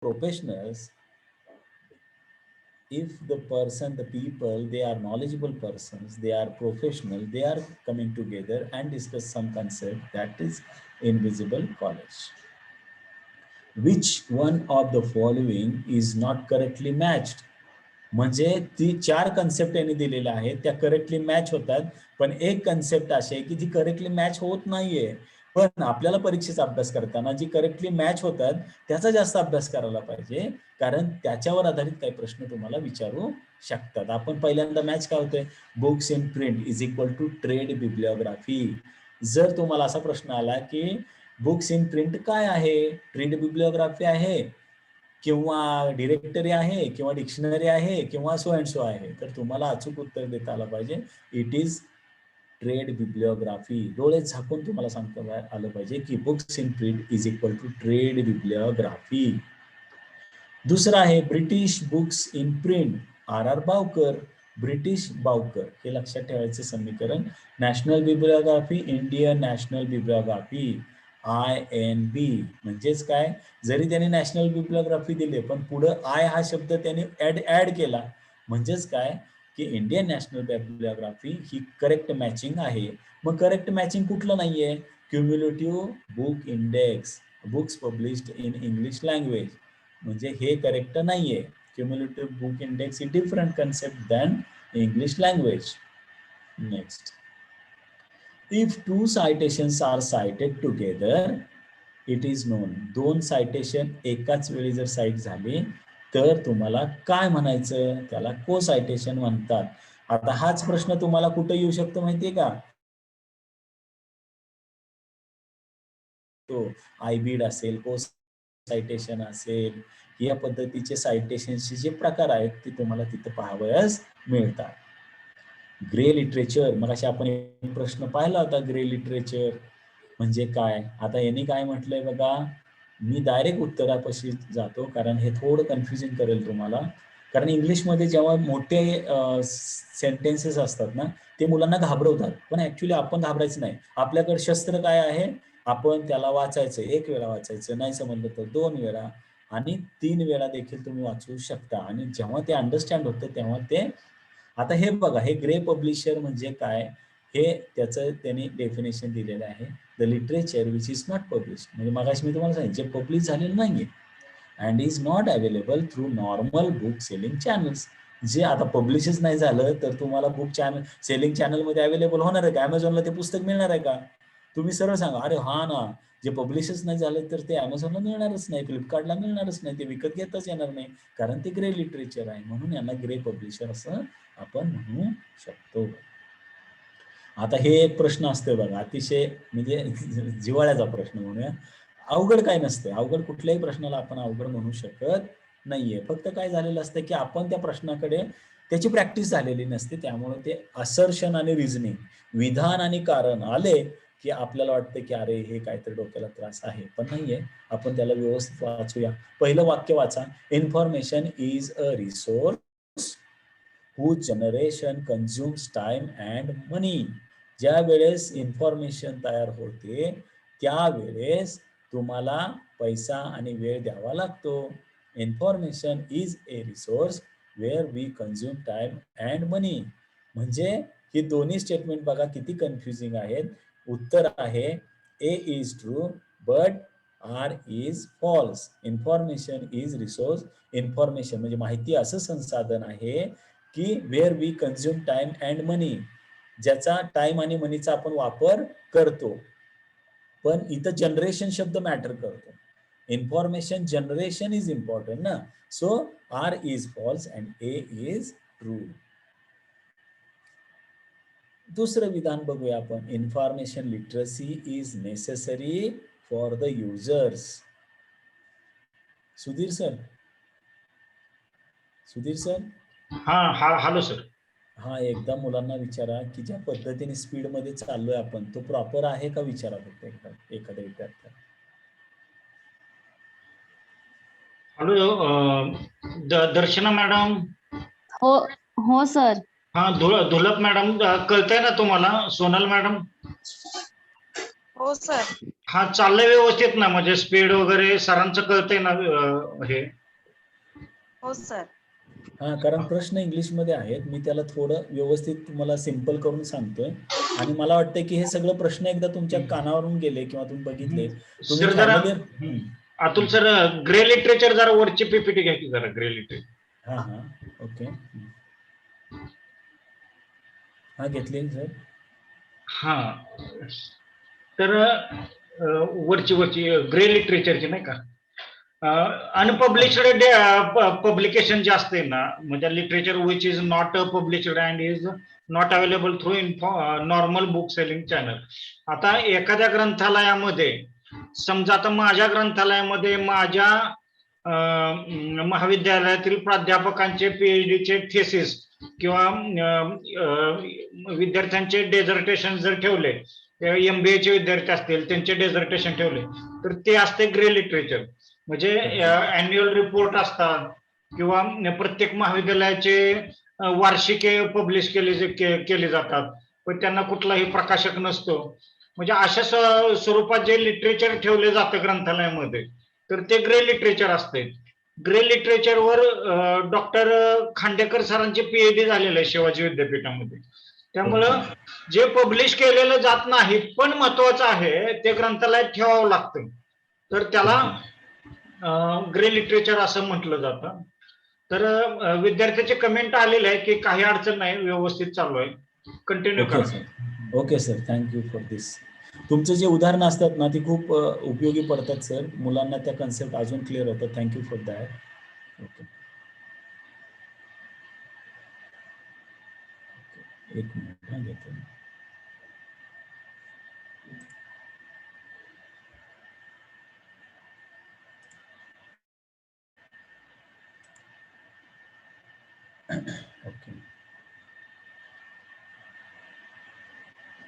professionals, if the people, they are knowledgeable persons, they are professional, they are coming together and discuss some concept, that is invisible college. Which one of the following is not correctly matched? म्हणजे ती 4 concept यांनी दिलेल्या आहेत, त्या correctly match होतात, पण एक concept अशी आहे की जी करेक्टली मॅच होत नाहीये. पण आपल्याला परीक्षेचा अभ्यास करताना जी करेक्टली मॅच होतात त्याचा जास्त अभ्यास करायला पाहिजे, कारण त्याच्यावर आधारित काही प्रश्न तुम्हाला विचारू शकतात. आपण पहिल्यांदा मॅच काय होतोय, books in print is equal to trade bibliography. जर तुम्हाला असा प्रश्न आला की बुक्स इन प्रिंट काय आहे, ट्रेड बिब्लिओग्राफी आहे किंवा डिरेक्टरी आहे किंवा डिक्शनरी आहे किंवा सो अँड सो आहे, तर तुम्हाला अचूक उत्तर देता आलं पाहिजे, इट इज ट्रेड बिब्लिओग्राफी. डोळे झाकून तुम्हाला सांगता आलं पाहिजे की books in print is equal to trade bibliography. दुसरा आहे British books in print, R R Bowker, British Bowker, हे लक्षात ठेवायचं समीकरण. National bibliography, Indian national bibliography, INB. म्हणजेच काय, जरी त्यांनी नॅशनल बिब्लिओग्राफी दिले पण पुढं आय हा शब्द त्यांनी ऍड केला, म्हणजेच काय की इंडियन नॅशनल बिब्लिओग्राफी ही करेक्ट मॅचिंग आहे. मग करेक्ट मॅचिंग कुठलं नाहीये, cumulative book index, books published in English language, म्हणजे हे करेक्ट नाहीये. Cumulative book index is different concept than English language. Next, if two citations are cited together, it is known. 2 citation एकाच वेळी जर site झाली तर तुम्हाला काय म्हणायचं, त्याला को सायटेशन म्हणतात. आता हाच प्रश्न तुम्हाला कुठे येऊ शकतो माहितीये का, तो आयबीड असेल, को सायटेशन असेल, या पद्धतीचे सायटेशनचे जे प्रकार आहेत ते तुम्हाला तिथे पाहावयास मिळतात. ग्रे लिटरेचर, मग अशी आपण एक प्रश्न पाहिला होता, ग्रे लिटरेचर म्हणजे काय. आता यांनी काय म्हटलंय बघा, मी डायरेक्ट उत्तरापाशी जातो कारण हे थोडं कन्फ्युजिंग करेल तुम्हाला. कारण इंग्लिशमध्ये जेव्हा मोठे सेंटेन्सेस असतात ना ते मुलांना घाबरवतात, पण ऍक्च्युली आपण घाबरायचं नाही. आपल्याकडे शस्त्र काय आहे, आपण त्याला वाचायचं, 1 वेळा वाचायचं, नाही समजलं तर 2 वेळा आणि 3 वेळा देखील तुम्ही वाचू शकता. आणि जेव्हा ते अंडरस्टँड होतं तेव्हा ते, आता हे बघा, हे ग्रे पब्लिशर म्हणजे काय, हे त्याचं त्यांनी डेफिनेशन दिलेलं आहे. The literature which is not publish, म्हणजे मगाशी मी तुम्हाला सांगितलं जे पब्लिश झालेलं नाहीये, and is not available through normal book selling channels. जे आता पब्लिशच नाही झालं तर तुम्हाला बुक चॅनल सेलिंग चॅनलमध्ये अवेलेबल होणार आहे का, अमेझॉनला ते पुस्तक मिळणार आहे का, तुम्ही सरळ सांगा. अरे हा ना, जे पब्लिशच नाही झालं तर ते अमेझॉनला मिळणारच नाही, फ्लिपकार्टला मिळणारच नाही, ते विकत घेताच येणार नाही, कारण ते ग्रे लिटरेचर आहे. म्हणून यांना ग्रे पब्लिशर असं आपण म्हणू शकतो. आता हे एक प्रश्न असतोय बघा, अतिशय म्हणजे जिव्हाळ्याचा प्रश्न म्हणूया. अवघड काय नसतं, अवघड कुठल्याही प्रश्नाला आपण अवघड म्हणू शकत नाहीये. फक्त काय झालेलं असतं की आपण त्या प्रश्नाकडे त्याची प्रॅक्टिस झालेली नसते, त्यामुळे ते असर्शन आणि रिझनिंग, विधान आणि कारण आले की आपल्याला वाटतं की अरे हे काहीतरी डोक्याला त्रास आहे, पण नाहीये. आपण त्याला व्यवस्थित वाचूया. पहिलं वाक्य वाचा, information is a resource whose generation consumes time and money. ज्या वेळेस इन्फॉर्मेशन तयार होते त्यावेळेस तुम्हाला पैसा आणि वेळ द्यावा लागतो. Information is a resource where we consume time and money. म्हणजे ही दोन्ही स्टेटमेंट बघा किती कन्फ्युजिंग आहेत. उत्तर आहे A is true but R is false. Information is resource, information म्हणजे माहिती असं संसाधन आहे की where we consume time and money, ज्याचा टाइम आणि मनीचा आपण वापर करतो. पण इथं जनरेशन शब्द मॅटर करतो. इन्फॉर्मेशन जनरेशन इज इम्पॉर्टंट ना. So R is false and A is true. दुसरं विधान बघूया आपण, information literacy is necessary for the users. Sudhir sir, Sudhir sir. हा हॅलो सर. हा, एकदा मुलांना विचारा की ज्या पद्धतीने स्पीड मध्ये चाललोय आपण तो प्रॉपर आहे का, विचारा फक्त एखाद्या विद्यार्थ्याला. हॅलो दर्शना मॅडम. हो हो सर. हा धुलप मॅडम, कळतंय ना तुम्हाला? सोनल मॅडम. हो हो सर. हा चाललंय व्यवस्थित ना, म्हणजे स्पीड वगैरे सरांचं कळतंय ना हे? हो सर. हा, कारण प्रश्न इंग्लिशमध्ये आहेत, मी त्याला थोडं व्यवस्थित तुम्हाला सिंपल करून सांगतोय आणि मला वाटतं की हे सगळं प्रश्न एकदा तुमच्या कानावरून गेले किंवा तुम्ही बघितले, तुम्ही सर जरा familiar. Atul sir, grey literature जरा वरची पीपीटी घ्या की जरा, ग्रे लिटरेचर. हा हा, ओके. हा, घेतली सर. हा, तर वरची ग्रे लिटरेचरची नाही का, अनपब्लिश्ड पब्लिकेशन जे असते ना, म्हणजे literature which is not published and is not available through normal book selling channel. आता एखाद्या ग्रंथालयामध्ये, समजा आता माझ्या ग्रंथालयामध्ये माझ्या महाविद्यालयातील प्राध्यापकांचे पीएचडीचे थेसिस किंवा विद्यार्थ्यांचे डेझर्टेशन जर ठेवले, MBA चे विद्यार्थी असतील त्यांचे डेझर्टेशन ठेवले, तर ते असते ग्रे लिटरेचर. म्हणजे अॅन्युअल रिपोर्ट असतात किंवा प्रत्येक महाविद्यालयाचे वार्षिके पब्लिश केले जातात, पण त्यांना कुठलाही प्रकाशक नसतो. म्हणजे अशा स्वरूपात जे लिटरेचर ठेवले जातं ग्रंथालयामध्ये, तर ते ग्रे लिटरेचर असते. ग्रे लिटरेचरवर डॉक्टर खांडेकर सरांचे पीएचडी झालेलं आहे शिवाजी विद्यापीठामध्ये. त्यामुळं जे पब्लिश केलेलं जात नाही पण महत्वाचं आहे ते ग्रंथालयात ठेवावं लागतं, तर त्याला ग्रे लिटरेचर असं म्हटलं जातं. तर विद्यार्थ्याचे कमेंट आलेले आहे की काही अडचण नाही, व्यवस्थित चालू आहे, कंटिन्यू ओके करा. Sir. Okay sir, thank you for this. तुमचे जे उदाहरणं असतात ना ती खूप उपयोगी पडतात सर, मुलांना त्या कन्सेप्ट अजून क्लिअर होतात. Thank you for that. ओके, एक मिनिट हा, घेतो.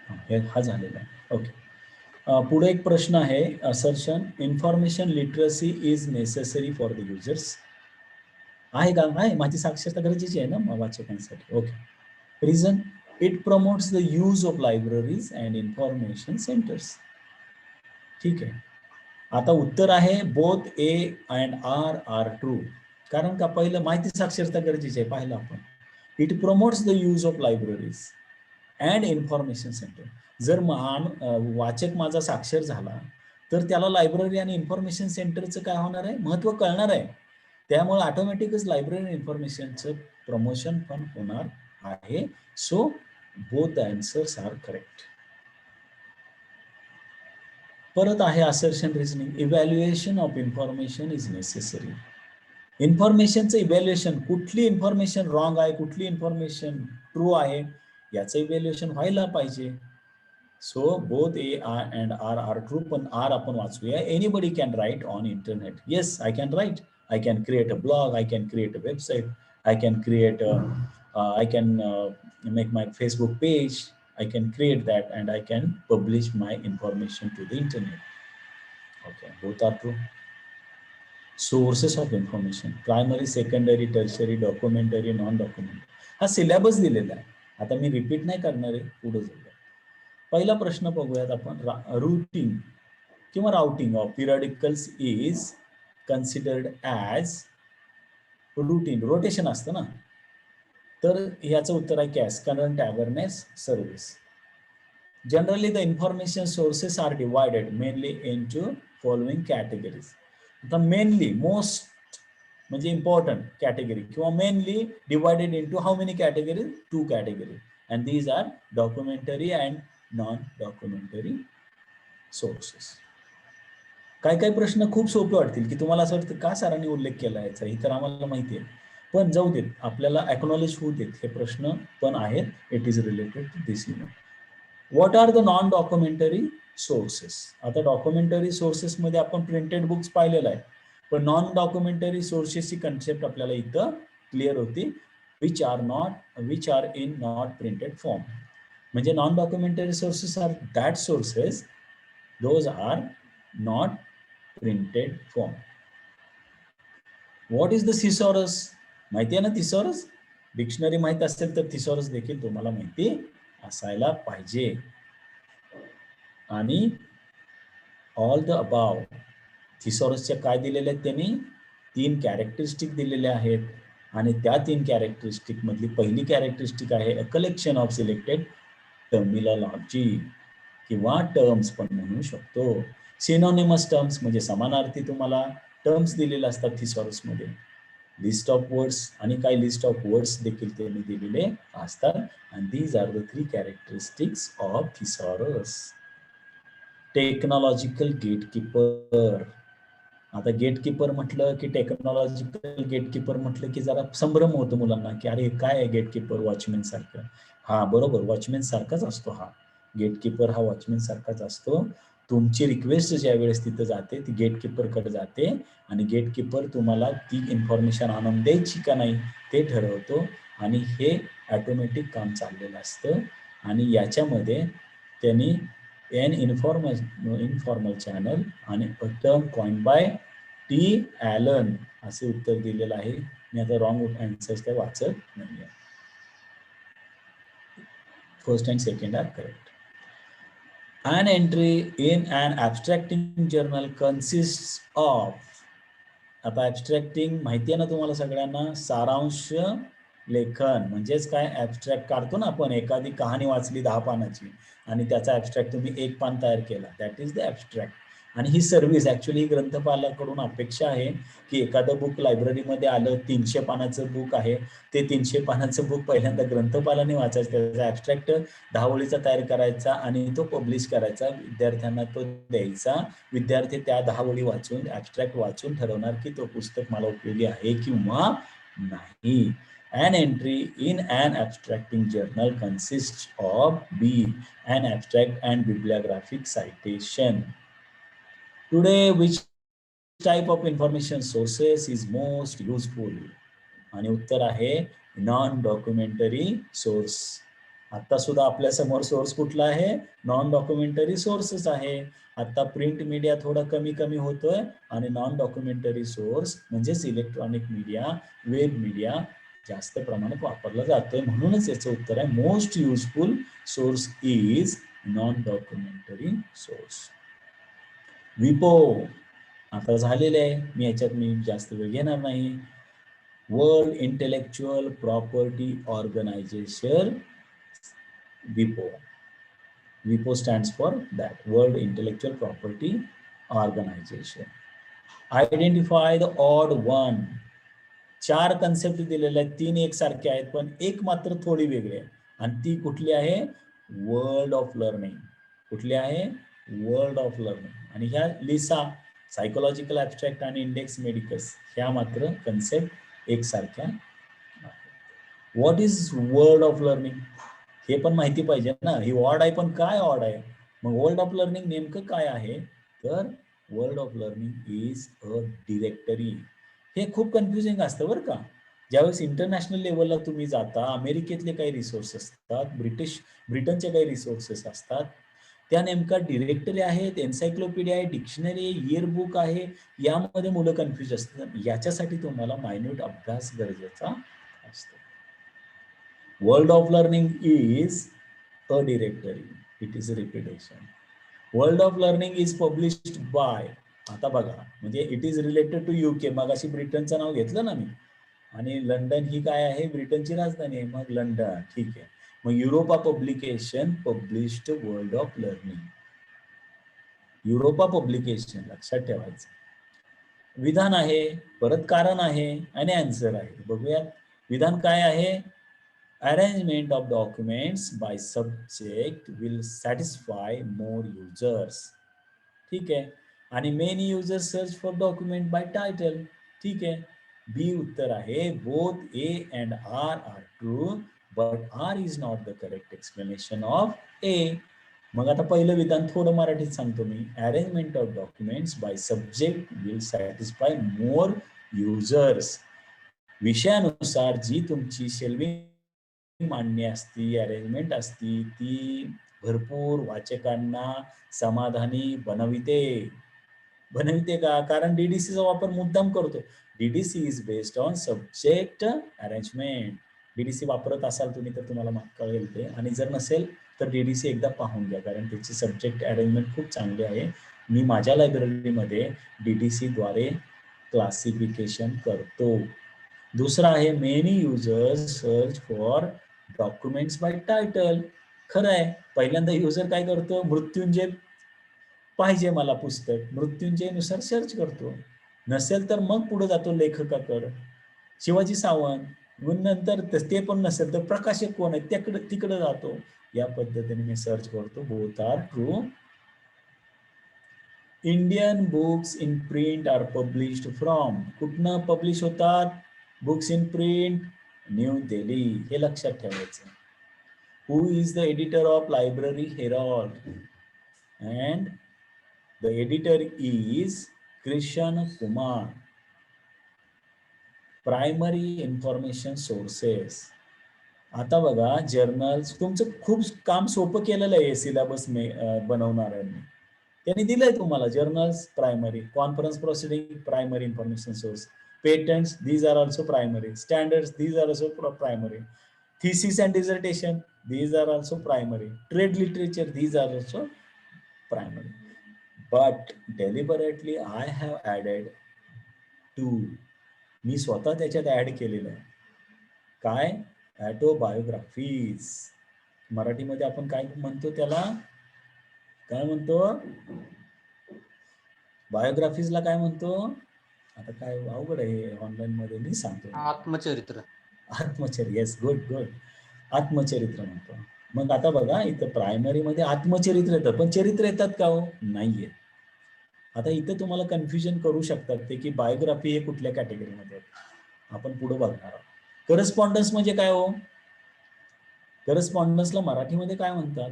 ओके, हा झालेला आहे. ओके, पुढे एक प्रश्न आहे. Assertion, information literacy is necessary for the users. आहे का? आहे, माझी साक्षरता गरजेची आहे ना वाचकांसाठी. Okay, reason, it promotes the use of libraries and information centres. ठीक आहे, आता उत्तर आहे both A and R are true. कारण का, पहिलं माहिती साक्षरता गरजेची आहे, पाहिलं आपण. It promotes the use of libraries and information centre. जर वाचक माझा साक्षर झाला तर त्याला लायब्ररी आणि इन्फॉर्मेशन सेंटरचं काय होणार आहे, महत्व कळणार आहे. त्यामुळे ऑटोमॅटिकच लायब्ररी इन्फॉर्मेशनचं प्रमोशन पण होणार आहे. So both the answers are correct. परत आहे assertion reasoning, evaluation of information is necessary. इन्फॉर्मेशनचं इव्हॅल्युएशन, कुठली इन्फॉर्मेशन रॉंग आहे, कुठली इन्फॉर्मेशन ट्रू आहे, याचं इव्हॅल्युएशन व्हायला पाहिजे. So both A and R are true. पण आर आपण वाचूया. Anybody can write on internet. Yes, I can write. I can create a blog, I can create a website, I can create I can make my Facebook page, I can create that, and I can publish my information to the internet. Okay, both are true. Sources of information, primary, secondary, tertiary, documentary, non-documentary. हा syllabus दिलेला आहे, आता मी repeat नाही करणार आहे, पुढे जाऊया. पहिला प्रश्न बघूयात आपण. रूटिंग किंवा routing of periodicals is considered as routine. Rotation असतं ना, तर ह्याचं उत्तर आहे CAS, current awareness service. Generally the information sources are divided mainly into following categories. आता मेनली, मोस्ट म्हणजे इम्पॉर्टंट कॅटेगरी किंवा mainly divided into how many categories? 2 category, and these are documentary and non documentary sources. काही प्रश्न खूप सोपे वाटतील की तुम्हाला असं वाटतं का सरांनी उल्लेख केला याचा, ही तर आम्हाला माहिती आहे, पण जाऊ देत, आपल्याला अॅक्नॉलेज होऊ देत, हे प्रश्न पण आहेत. It is related to this event. What are the non documentary sources? आता डॉक्युमेंटरी सोर्सेसमध्ये आपण प्रिंटेड बुक्स पाहिलेलं आहे, पण नॉन डॉक्युमेंटरी सोर्सेसची कन्सेप्ट आपल्याला इथं क्लिअर होती. Which are in not printed form. म्हणजे non documentary sources are that sources those are not printed form. What is the thesaurus? माहिती आहे ना थिसॉरस? डिक्शनरी माहित असेल तर थिसॉरस देखील तुम्हाला माहिती असायला पाहिजे. आणि ऑल द अबाव. थिसॉरसच्या काय दिलेले आहेत त्यांनी? 3 कॅरेक्टरिस्टिक दिलेल्या आहेत आणि त्या 3 कॅरेक्टरिस्टिक मधली पहिली कॅरेक्टरिस्टिक आहे a collection of selected terminology किंवा टर्म्स पण म्हणू शकतो. सिनोनिमस टर्म्स म्हणजे समानार्थी तुम्हाला टर्म्स दिलेले असतात थिसॉरसमध्ये. लिस्ट ऑफ वर्ड्स आणि काही लिस्ट ऑफ वर्ड्स देखील त्यांनी दिलेले असतात. आणि these are the 3 characteristics of thesaurus. Technological gatekeeper. आता गेटकीपर म्हटलं की टेक्नॉलॉजिकल गेटकीपर म्हटलं की जरा संभ्रम होतो मुलांना की अरे काय आहे गेटकीपर वॉचमॅन सारखं. हा बरोबर, वॉचमॅन सारखाच असतो हा. गेटकीपर हा वॉचमॅन सारखाच असतो. तुमची रिक्वेस्ट ज्या वेळेस तिथं जाते ती गेटकीपरकडे जाते आणि गेटकीपर तुम्हाला ती इन्फॉर्मेशन आणून द्यायची का नाही ते ठरवतो आणि हे ऑटोमॅटिक काम चाललेलं असतं. आणि याच्यामध्ये त्यांनी एन इन्फॉर्मल चॅनल आणि a term coin by T Allen असे उत्तर दिलेलं आहे. मी आता रॉंग आन्सर्स काय वाचत नाहीये. First and second are correct. An entry in an abstracting journal consists of. आता ॲब्स्ट्रॅक्टिंग माहिती आहे ना तुम्हाला सगळ्यांना? सारांश लेखन म्हणजेच काय? ॲब्स्ट्रॅक्ट काढतो ना आपण, एखादी कहाणी वाचली 10 पानाची आणि त्याचा ॲब्स्ट्रॅक्ट तुम्ही 1 पान तयार केला, दॅट इज द ॲब्स्ट्रॅक्ट. आणि ही सर्व्हिस ॲक्च्युअली ग्रंथपालाकडून अपेक्षा आहे की एखादं बुक लायब्ररीमध्ये आलं, 300 पानाचं बुक आहे, ते 300 पानाचं बुक पहिल्यांदा ग्रंथपालाने वाचायचं, त्याचा ॲब्स्ट्रॅक्ट 10 ओळीचा तयार करायचा आणि तो पब्लिश करायचा, विद्यार्थ्यांना तो द्यायचा. विद्यार्थी त्या 10 ओळी वाचून, ॲब्स्ट्रॅक्ट वाचून ठरवणार की तो पुस्तक मला उपयोगी आहे किंवा नाही. An entry in an abstracting journal consists of B. An abstract and bibliographic citation. Today, which type of information sources is most useful? आणि उत्तर आहे नॉन डॉक्युमेंटरी सोर्स. आता सुद्धा आपल्या समोर सोर्स कुठला आहे? नॉन डॉक्युमेंटरी सोर्सच आहे. आता प्रिंट मीडिया थोडा कमी कमी होतोय आणि नॉन डॉक्युमेंटरी सोर्स म्हणजेच इलेक्ट्रॉनिक मीडिया, वेब मीडिया जास्त प्रमाणात वापरला जातोय. म्हणूनच याचं उत्तर आहे most useful source is non documentary source. विपो आता झालेले आहे, मी जास्त वेळ घेणार नाही. World intellectual property organisation, WIPO. WIPO stands for that, World Intellectual Property Organization. Identify the odd one. 4 concept दिलेले आहेत, 3 एकसारखे आहेत पण एक मात्र थोडी वेगळी आहे आणि ती कुठली आहे? World of learning. कुठली आहे? World of learning. आणि ह्या लिसा, सायकोलॉजिकल ॲब्स्ट्रॅक्ट आणि इंडेक्स मेडिकस ह्या मात्र कन्सेप्ट एकसारख्या. What is world of learning हे पण माहिती पाहिजे ना. ही ऑड आहे पण काय ऑड आहे? मग वर्ल्ड ऑफ लर्निंग नेमकं काय आहे? तर world of learning is a directory. हे खूप कन्फ्युजिंग असतं बरं का. ज्यावेळेस इंटरनॅशनल लेवलला तुम्ही जाता, अमेरिकेतले काही रिसोर्सेस असतात, ब्रिटनचे काही रिसोर्सेस असतात, त्या नेमका डिरेक्टरी आहेत, एन्सायक्लोपीडिया आहे, डिक्शनरी आहे, इयर बुक आहे, यामध्ये मुलं कन्फ्युज असतात. याच्यासाठी तुम्हाला मायन्यूट अभ्यास गरजेचा असतो. World of learning is a directory. It is a repetition. World of learning is published by. आता बघा, म्हणजे it is related to UK. मग अशी ब्रिटनचं नाव घेतलं ना मी, आणि लंडन ही काय आहे? ब्रिटनची राजधानी आहे, मग लंडन. ठीक आहे. मग Europa publication published world of learning. Europa publication लक्षात ठेवायचं. विधान आहे, परत कारण आहे आणि आन्सर आहे. बघूयात विधान काय आहे? Arrangement of documents by subject will satisfy more users. ठीक आहे. आणि many users search for document by title. ठीक आहे. बी उत्तर आहे. Both A and R are true but R is not the correct explanation of A. मग आता पहिलं विधान थोडं मराठीत सांगतो मी. Arrangement of documents by subject will satisfy more users. विषयानुसार जी तुमची शेल्विंग मांडणी असती, अरेंजमेंट असती, ती भरपूर वाचकांना समाधानी बनविते. का? कारण डीडीसीचा वापर मुद्दाम करतो. DDC is based on subject arrangement. DDC वापरत असाल तुम्ही तर तुम्हाला कळेल ते, आणि जर नसेल तर डीडीसी एकदा पाहून घ्या, कारण त्याची सब्जेक्ट अरेंजमेंट खूप चांगली आहे. मी माझ्या लायब्ररीमध्ये DTC द्वारे क्लासिफिकेशन करतो. दुसरा आहे many users search for documents by title. खरं आहे, पहिल्यांदा युजर काय करतो, मृत्युंजय पाहिजे मला पुस्तक, मृत्युंजयनुसार सर्च करतो, नसेल तर मग पुढे जातो लेखकाकडे, शिवाजी सावंत, मग नंतर ते पण नसेल तर प्रकाशक कोण आहे तिकडे जातो. या पद्धतीने मी सर्च करतो. Both are true. Indian books in print are published from. कुठनं पब्लिश होतात books in print? New Delhi. हे लक्षात ठेवायचं. Who is the editor of Library Herald? And the editor is Krishna Kumar. Primary information sources. आता बघा, जर्नल्स, तुमचं खूप काम सोपं केलेलं आहे सिलेबस बनवणाऱ्यांनी. त्यांनी दिलंय तुम्हाला journals primary, conference proceeding primary information source, patents these are also primary, standards these are also primary, thesis and dissertation these are also primary, trade literature these are also primary. But deliberately I have added two. मी स्वतः त्याच्यात add केलेलं आहे. काय? Autobiographies. मराठीमध्ये आपण काय म्हणतो त्याला? काय म्हणतो? बायोग्राफीजला काय म्हणतो? आता काय अवघड आहे, ऑनलाईन मध्ये मी सांगतो. आत्मचरित्र. आत्मचरित्र. Yes, good good. आत्मचरित्र म्हणतो. मग आता बघा, इथं प्रायमरी मध्ये आत्मचरित्र येतात, पण चरित्र येतात का हो? नाहीये. आता इथं तुम्हाला कन्फ्युजन करू शकतात ते की बायोग्राफी हे कुठल्या कॅटेगरीमध्ये आहेत. आपण पुढे बघणार आहोत. करस्पॉन्डन्स म्हणजे काय हो? करस्पॉन्डन्सला मराठीमध्ये काय म्हणतात?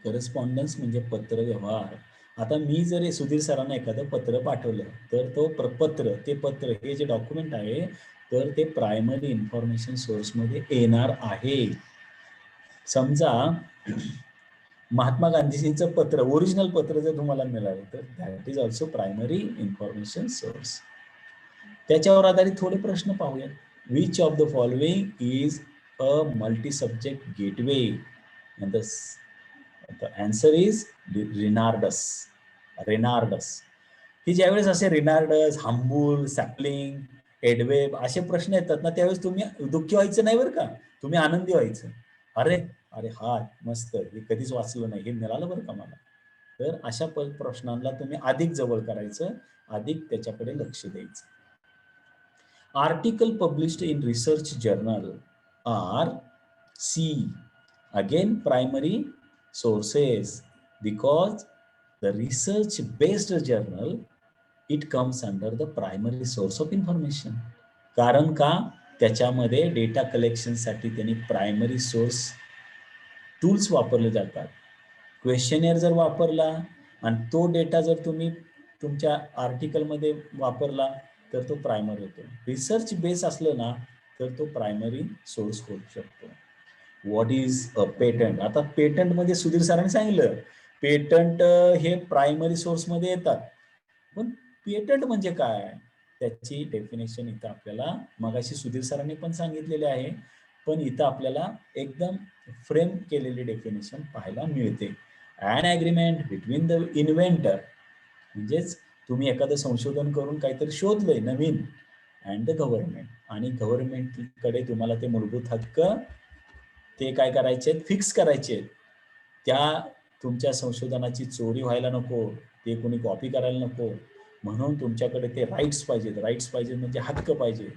करस्पॉन्डन्स म्हणजे पत्रव्यवहार. आता मी जर सुधीर सरांना एखादं पत्र पाठवलं तर तो पत्र हे जे डॉक्युमेंट आहे तर ते प्रायमरी इन्फॉर्मेशन सोर्समध्ये येणार आहे. समजा महात्मा गांधीजींचं पत्र, ओरिजिनल पत्र जर तुम्हाला मिळालं तर that is also primary information source. त्याच्यावर आधारित थोडे प्रश्न पाहूया. Which of the following is a multi subject gateway? And the answer is Renardus. ही ज्यावेळेस असे रेनार्डस, हंबुल, सॅपलिंग, एडवेब असे प्रश्न येतात ना, त्यावेळेस तुम्ही दुःखी व्हायचं नाही बरं का, तुम्ही आनंदी व्हायचं. अरे अरे हा मस्त, हे कधीच वाचलं नाही, हे मिळालं बरं का मला. तर अशा प्रश्नांना तुम्ही अधिक जवळ करायचं, अधिक त्याच्याकडे लक्ष द्यायचं. Article published in research journal are see again primary sources, because the research based journal it comes under the primary source of information. कारण का? त्याच्यामध्ये डेटा कलेक्शन साठी त्यांनी प्रायमरी सोर्स टूल्स वापरले जातात. क्वेश्चनेअर जर वापरला आणि तो डेटा जर तुम्ही तुमच्या आर्टिकलमध्ये वापरला तर तो प्रायमरी होतो. रिसर्च बेस असलं ना तर तो प्रायमरी सोर्स होऊ शकतो. What is a patent? आता पेटंट मध्ये सुधीर सरांनी सांगितलं पेटंट हे प्रायमरी सोर्स मध्ये येतात, पण पेटंट म्हणजे काय त्याची डेफिनेशन इथं आपल्याला मगाशी सुधीर सरांनी पण सांगितलेले आहे, पण इथं आपल्याला एकदम फ्रेम केलेली डेफिनेशन पाहायला मिळते. An agreement between the inventor, म्हणजेच तुम्ही एखादं संशोधन करून काहीतरी शोधलंय नवीन, अँड द गव्हर्नमेंट, आणि गव्हर्नमेंटकडे तुम्हाला ते मूलभूत हक्क ते काय करायचे, फिक्स करायचे. त्या तुमच्या संशोधनाची चोरी व्हायला नको, ते कोणी कॉपी करायला नको, म्हणून तुमच्याकडे ते राईट्स पाहिजेत म्हणजे हक्क पाहिजे.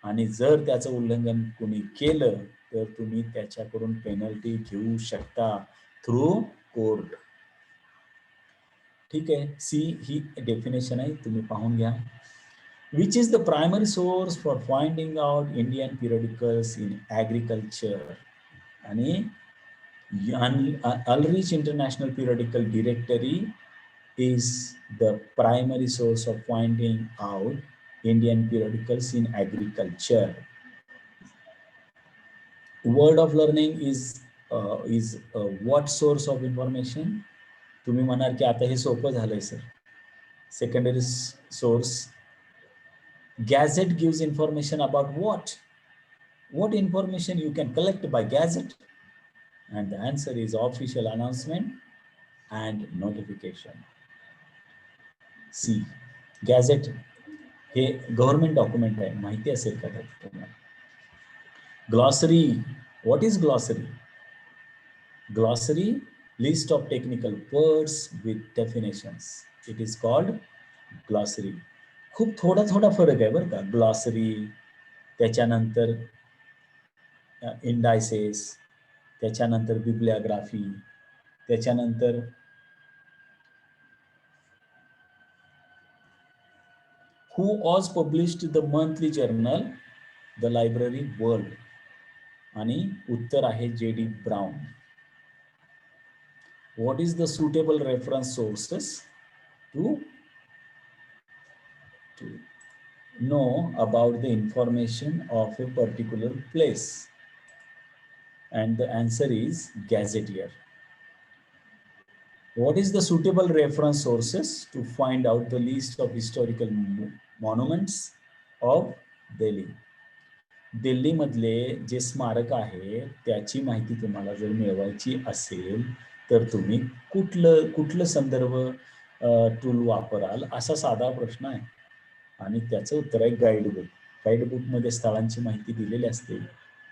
आणि जर त्याचं उल्लंघन कोणी केलं तर तुम्ही त्याच्याकडून पेनल्टी घेऊ शकता थ्रू कोर्ट. ठीक आहे. सी ही डेफिनेशन आहे, तुम्ही पाहून घ्या. Which is the primary source for finding out Indian periodicals in agriculture? आणि Ulrich International Periodical Directory is the primary source of finding out Indian periodicals in agriculture. Word of learning is what source of information? तुम्ही म्हणाल की आता हे सोपं झालंय sir. Secondary source. Gazette gives information about what? What information you can collect by Gazette? And the answer is official announcement, and notification. C, gazette हे government document आहे, माहिती असेल का तुम्हाला? Glossary, what is glossary? Glossary, list of technical words with definitions, it is called glossary. खूप थोडा थोडा फरक आहे बरं का. ग्लॉसरी, त्याच्यानंतर इंडायसेस, त्याच्यानंतर बिब्लिओग्राफी, त्याच्यानंतर who was published the monthly journal the library world, आणि उत्तर आहे J.D. Brown. What is the suitable reference sources to know about the information of a particular place? And the answer is gazetteer. What is the suitable reference sources to find out the list of historical monuments of Delhi? दिल्लीमधले जे स्मारक आहे त्याची माहिती तुम्हाला जर मिळवायची असेल तर तुम्ही कुठलं संदर्भ टूल वापराल, असा साधा प्रश्न आहे. आणि त्याचं उत्तर आहे गाईडबुक. गाईडबुकमध्ये स्थळांची माहिती दिलेली असते,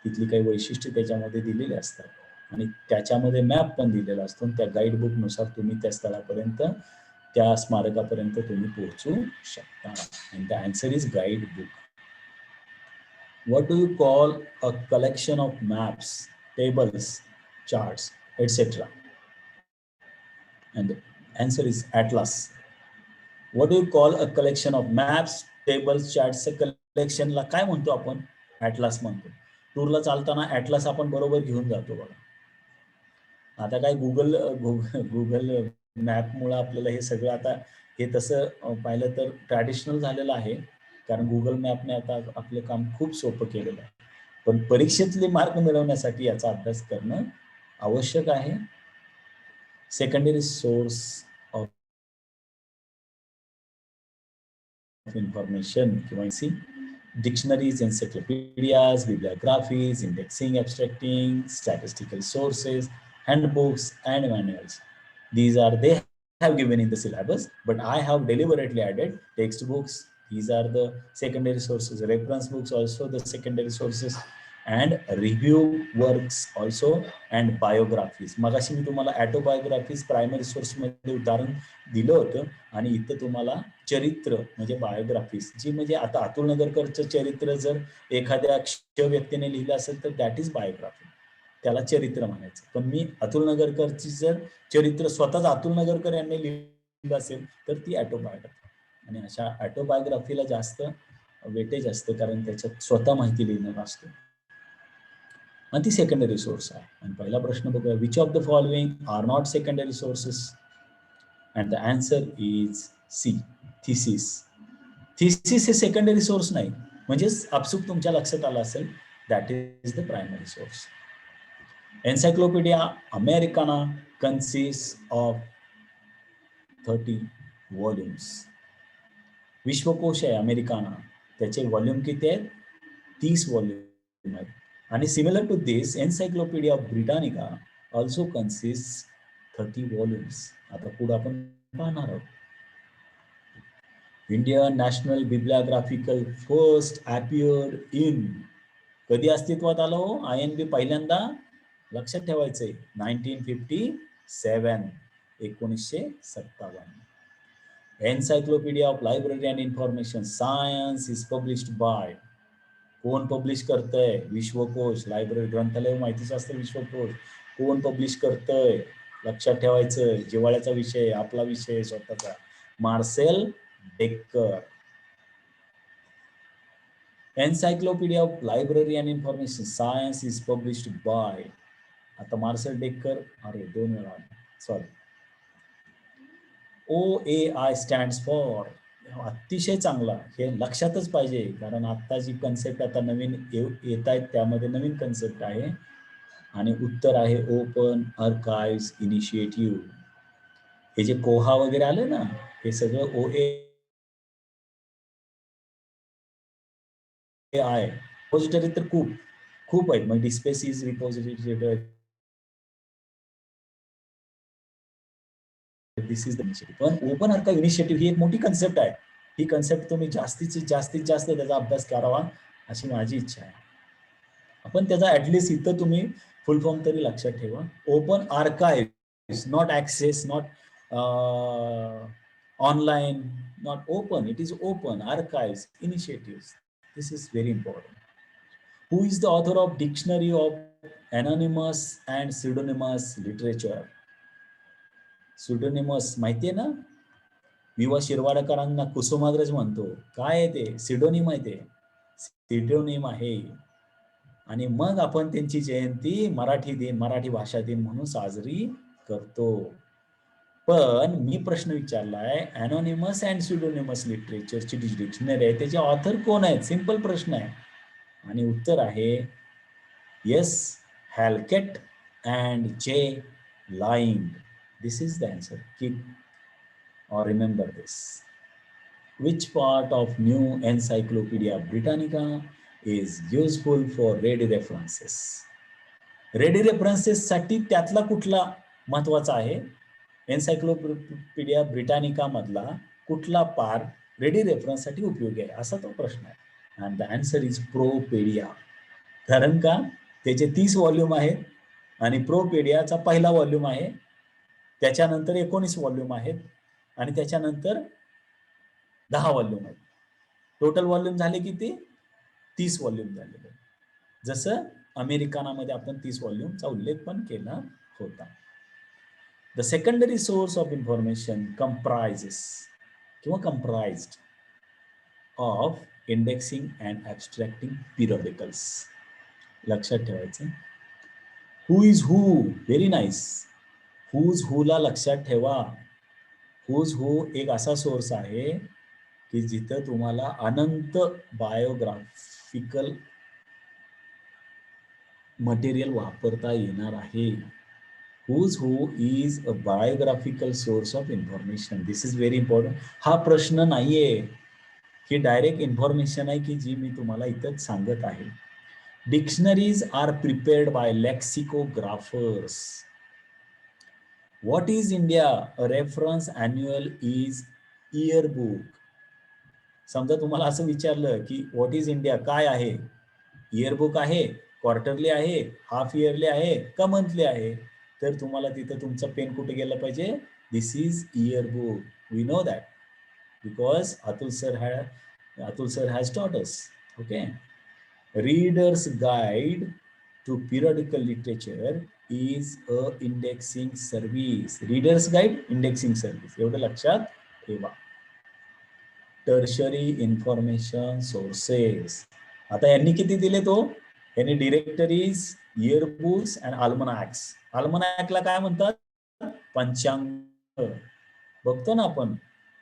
तिथली काही वैशिष्ट्ये त्याच्यामध्ये दिलेली असतात आणि त्याच्यामध्ये मॅप पण दिलेला असतो. त्या गाईडबुकनुसार तुम्ही त्या स्थळापर्यंत, त्या स्मारकापर्यंत तुम्ही पोहोचू शकता. And the answer is guidebook. What do you call a collection of maps, tables, charts, etc.? And the answer is atlas. What do you call a collection of maps, tables, charts? collection ला काय म्हणतो आपण? Atlas म्हणतो. टूरला चालताना atlas आपण बरोबर घेऊन जातो बघा. आता काय गुगल मॅपमुळे आपल्याला हे सगळं, आता हे तसं पाहिलं तर ट्रॅडिशनल झालेलं आहे, कारण गुगल मॅपने आता आपलं काम खूप सोपं केलेलं आहे. पण परीक्षेतले मार्क मिळवण्यासाठी याचा अभ्यास करणं आवश्यक आहे. सेकंडरी सोर्स ऑफ इन्फॉर्मेशन किंवा dictionaries, encyclopaedias, bibliographies, indexing, abstracting, statistical sources, handbooks and manuals. These are they have given in the syllabus, but I have deliberately added textbooks. These are the secondary sources. Reference books also the secondary sources, and review works also, and biographies. मगाशी मी तुम्हाला autobiographies primary source मध्ये उदाहरण दिलं होतं, आणि इथं तुम्हाला चरित्र म्हणजे बायोग्राफीज, जी म्हणजे आता अतुल नगरकरचं चरित्र जर एखाद्या व्यक्तीने लिहिलं असेल तर दॅट इज बायोग्राफी, त्याला चरित्र म्हणायचं. पण मी अतुल नगरकरची जर चरित्र स्वतःच अतुल नगरकर यांनी लिहिलं असेल तर ती ऑटोबायोग्राफी. आणि अशा ऑटोबायोग्राफीला जास्त वेटेज असतं, कारण त्याच्यात स्वतः माहिती लिहिणार असतो, आणि ती सेकंडरी सोर्स आहे. आणि पहिला प्रश्न बघूया, which of the following are not secondary sources? And the answer is C, thesis. Thesis हे सेकंडरी सोर्स नाही, म्हणजेच आपसुक तुमच्या लक्षात आलं असेल, that is the primary source. Encyclopedia Americana consists of 30 volumes. विश्वकोश आहे अमेरिकाना, त्याचे व्हॉल्यूम किती आहेत? 30 व्हॉल्यूम आहेत. आणि similar to this, encyclopedia Britannica also consist 30 volumes. आता पुढे आपण पाहणार आहोत. Indian national bibliographical first appeared in, कधी अस्तित्वात आलं हो INB पहिल्यांदा? लक्षात ठेवायचंय, 1957, 1957. Encyclopaedia of library and information science is published bye, कोण पब्लिश करतंय? विश्वकोश. लायब्ररी ग्रंथालय माहितीशास्त्र विश्वकोश. कोण पब्लिश करतंय? लक्षात ठेवायचं, जिव्हाळ्याचा विषय, आपला विषय स्वतःचा, Marcel Dekker. Encyclopaedia of library and information science is published by, आता मार्सेल डेक्कर, अरे 2 वेळा, सॉरी. OAI स्टँड्स फॉर, अतिशय चांगला, हे लक्षातच पाहिजे, कारण आता जी कन्सेप्ट आता नवीन येत आहेत त्यामध्ये नवीन कन्सेप्ट आहे. आणि उत्तर आहे ओपन आर्काइव्ह्ज इनिशिएटिव्ह. हे जे कोहा वगैरे आले ना, हे सगळं OAI रिपॉझिटरी तर खूप आहेत. मग DSpace is repository, this is the initiative. पण ओपन आर्काइव्ह इनिशिएटिव्ह ही एक मोठी कन्सेप्ट आहे. ही कन्सेप्ट तुम्ही जास्तीत जास्त त्याचा अभ्यास करावा अशी माझी इच्छा आहे. आपण त्याचा ऍटलिस्ट इथं तुम्ही फुल फॉर्म तरी लक्षात ठेवा. Open archive, not access, not online, not open. It is open archive initiative. This is very important. Who is the author of Dictionary of Anonymous and Pseudonymous Literature? Pseudonymous माहितीये ना? विवा शिरवाडकरांना कुसुमाग्रज म्हणतो. काय आहे ते? सिडोनिम आहे ते. सिडोनिम आहे. आणि मग आपण त्यांची जयंती मराठी भाषा दिन म्हणून साजरी करतो. पण मी प्रश्न विचारलाय, अनॉनिमस अँड स्युडोनिमस लिटरेचरची डिक्शनरी आहे, त्याचे ऑथर कोण आहेत? सिंपल प्रश्न आहे. आणि उत्तर आहे एस हॅलकेट अँड जे lined. This is the answer. Keep or remember this. Which part of new Encyclopedia Britannica is useful for ready references? Ready references साठी त्यातला कुठला महत्वाचा आहे? एन्सायक्लोपीडिया ब्रिटानिका मधला कुठला पार्ट रेडी रेफरन्स साठी उपयोगी आहे, असा तो प्रश्न आहे. And the answer is Propaedia. कारण का त्याचे 30 व्हॉल्यूम आहेत आणि प्रोपेडियाचा पहिला व्हॉल्यूम आहे, त्याच्यानंतर 19 व्हॉल्यूम आहेत आणि त्याच्यानंतर 10 व्हॉल्यूम आहेत. टोटल व्हॉल्यूम झाले किती? 30 व्हॉल्यूम झालेले. जसं अमेरिकानामध्ये आपण 30 व्हॉल्यूमचा उल्लेख पण केला होता. The secondary source of information comprised of indexing and abstracting periodicals. लक्षात ठेवायचं. Who is who? Very nice. Who's हूला लक्षात ठेवा. हूज हू एक असा सोर्स आहे की जिथं तुम्हाला अनंत बायोग्राफिकल मटेरियल वापरता येणार आहे. Who's who is a biographical source of information. This is very important. हा प्रश्न नाहीये, ही डायरेक्ट इन्फॉर्मेशन आहे की जी मी तुम्हाला इथंच सांगत आहे. Dictionaries are prepared by lexicographers. What is India? A reference annual is yearbook. समजा तुम्हाला असं विचारलं की व्हॉट इज इंडिया काय आहे? इयरबुक आहे, क्वार्टरली आहे, हाफ इयरली आहे का मंथली आहे? तर तुम्हाला तिथं तुमचा पेन कुठे गेला पाहिजे? This is yearbook. We know that because Atul sir has taught us. Okay. Readers guide to periodical literature is a indexing service. Reader's guide indexing service. एवढं लक्षात ठेवा. Tertiary information sources. आता यांनी किती दिले तो? यांनी डिरेक्टरीज, इयरबुक्स अँड अल्मनॅक्स. अल्मनॅकला काय म्हणतात? पंचांग. बघतो ना आपण,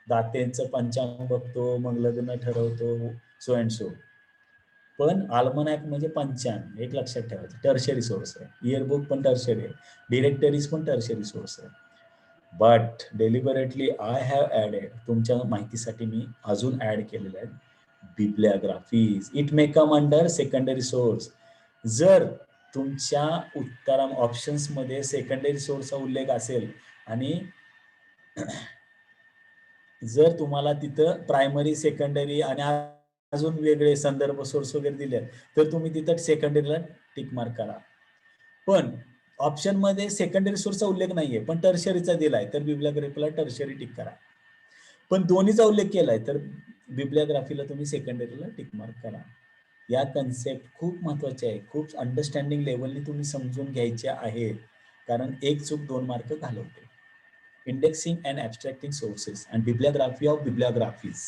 दातेंचं पंचांग बघतो, मग लग्न ठरवतो, सो अँड सो. पण अल्मनॅक म्हणजे पंचांग. एक लक्षात ठेवायचं. टर्शरी सोर्स आहे. इयरबुक पण टर्शरी आहे, डिरेक्टरीज पण टर्शरी सोर्स आहे. But deliberately I have added, तुमच्या माहितीसाठी मी अजून ऍड केलेलं आहे bibliographies. It may come under secondary source. जर तुमच्या ऑप्शन्स मध्ये सेकंडरी सोर्सचा उल्लेख असेल आणि जर तुम्हाला तिथं प्रायमरी, सेकंडरी आणि अजून वेगळे संदर्भ सोर्स वगैरे दिले तर तुम्ही तिथं सेकंडरीला टिक मार्क करा. पण ऑप्शन मध्ये सेकंडरी सोर्सचा उल्लेख नाहीये पण टर्शरीचा दिलाय तर बिब्लिओग्राफीला टर्शरी टिक करा. पण दोन्हीचा उल्लेख केलाय तर बिब्लिओग्राफीला तुम्ही सेकंडरीला टिक मार्क करा. या कन्सेप्ट खूप महत्वाचे आहे. खूप अंडरस्टँडिंग लेवलनी तुम्ही समजून घ्यायचे आहेत, कारण एक चूक 2 मार्क घालवते. Indexing and abstracting sources and bibliography of bibliographies.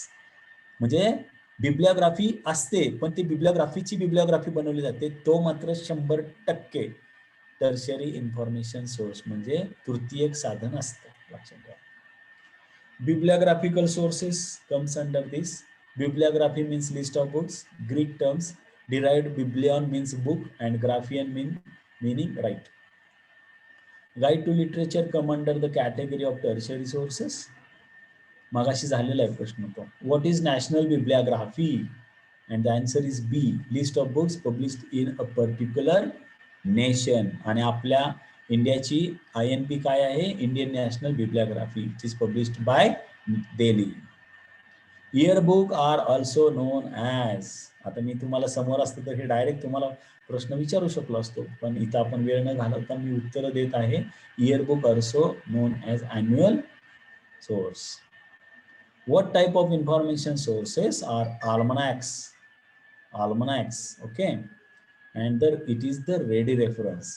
म्हणजे बिब्लिओग्राफी असते पण ती बिब्लिओग्राफीची बिब्लिओग्राफी बनवली जाते, तो मात्र 100% टर्शरी इन्फॉर्मेशन सोर्स म्हणजे तृतीयक साधन असतं. लक्षात ठेवा. Bibliographical sources comes under this. Bibliography means list of books. Greek terms derived biblion means book and graphian meaning right. Guide to literature come under the category of tertiary sources. मगाशी झालेला आहे प्रश्न तो. What is national bibliography? And the answer is B. List of books published in a particular nation. आणि आपल्या इंडियाची INB काय आहे? Indian national bibliography, it is published by Delhi. Yearbook are also known as, आता मी तुम्हाला समोर असतं तर हे डायरेक्ट तुम्हाला प्रश्न विचारू शकलो असतो, पण इथं आपण वेळ न घालवता मी उत्तर देत आहे. Yearbook also known as annual source. What type of information sources are almanacs? Almanacs, okay. And it is the ready reference.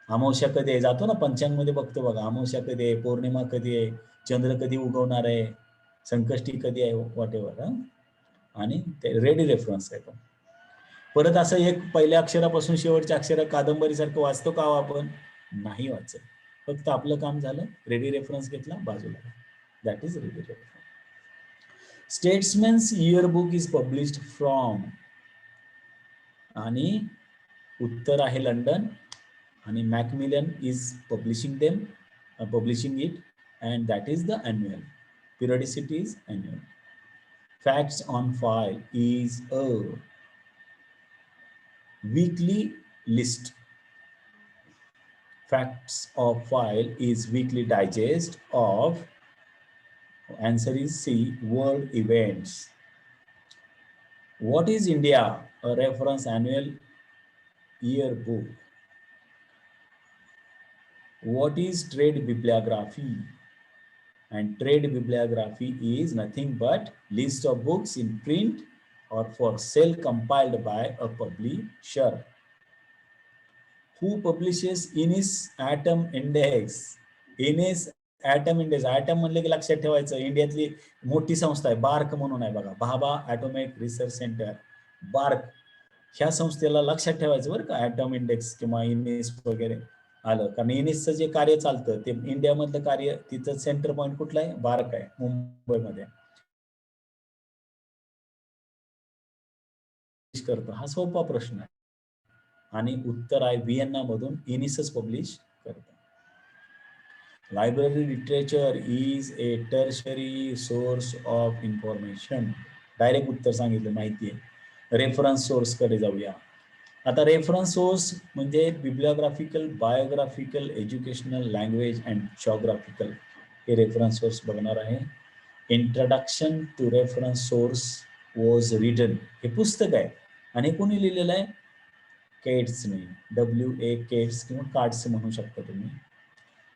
अमावस्या कधी आहे, जातो ना पंचांग मध्ये बघतो बघा, अमावस्या कधी आहे, पौर्णिमा कधी आहे, चंद्र कधी उगवणार आहे, संकष्टी कधी आहे, व्हॉट एव्हर. आणि ते रेडी रेफरन्स आहे. पण परत असं एक पहिल्या अक्षरापासून शेवटच्या अक्षर कादंबरीसारखं वाचतो का आपण? नाही वाचत. फक्त आपलं काम झालं, रेडी रेफरन्स घेतला, बाजूला. That is ready reference. Statesman's yearbook is published from, आणि उत्तर आहे लंडन, आणि Macmillan is publishing it, and that is the annual. Periodicity is annual. Facts on file is a weekly list. Facts of file is weekly digest of, answer is C, world events. What is India? A reference annual yearbook. What is trade bibliography? And trade bibliography is nothing but list of books in print or for sale compiled by a publisher. Who publishes Innis Atom Index? Innis Atom Index. Atom म्हणले की लक्षात ठेवायचं, इंडियातली मोठी संस्था आहे, bark म्हणून आहे बघा, Bhabha atomic research centre, BARC. ह्या संस्थेला लक्षात ठेवायचं बरं का, ॲटम इंडेक्स किंवा इनिस वगैरे आलं, कारण इनिसचं जे कार्य चालतं ते इंडियामधलं कार्य, तिचं सेंटर पॉईंट कुठलं आहे? बार्क आहे, मुंबईमध्ये करतो. हा सोपा प्रश्न आहे, आणि उत्तर आहे व्हिएन्ना मधून इनिसच पब्लिश करतात. Library literature is a tertiary source of information. Direct उत्तर सांगितलं, माहिती आहे. रेफरन्स सोर्स कडे जाऊया. आता रेफरन्स सोर्स म्हणजे bibliographical, biographical, educational, language and geographical, हे रेफरन्स सोर्स बघणार आहे. Introduction to reference source was written, हे पुस्तक आहे, आणि कोणी लिहिलेलं आहे? केट्सने, WA केट्स, किंवा कार्ड्स म्हणू शकता तुम्ही,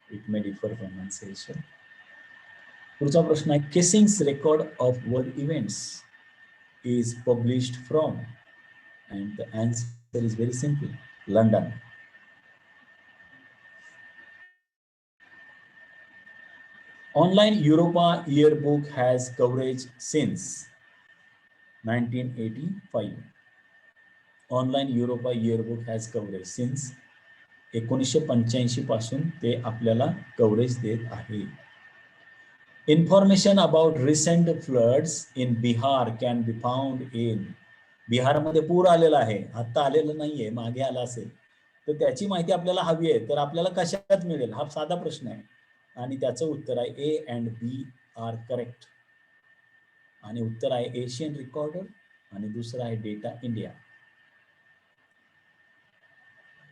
इट मे डिफर प्रोनाउन्सिएशन. पुढचा प्रश्न आहे, Keesing's record of world events is published from, and the answer is very simple, London. Online Europa yearbook has coverage since 1985. Online Europa yearbook has coverage since 1985 पासून ते आपल्याला coverage देत आहे. Information about recent floods in Bihar can be found in, बिहारमध्ये पूर आलेला आहे, आता आलेलं नाहीये, मागे आला असेल, तर त्याची माहिती आपल्याला हवी आहे, तर आपल्याला कशात मिळेल? हा साधा प्रश्न आहे, आणि त्याचं उत्तर आहे A and B are correct. आणि उत्तर आहे एशियन रेकॉर्डर, आणि दुसरं आहे Data India.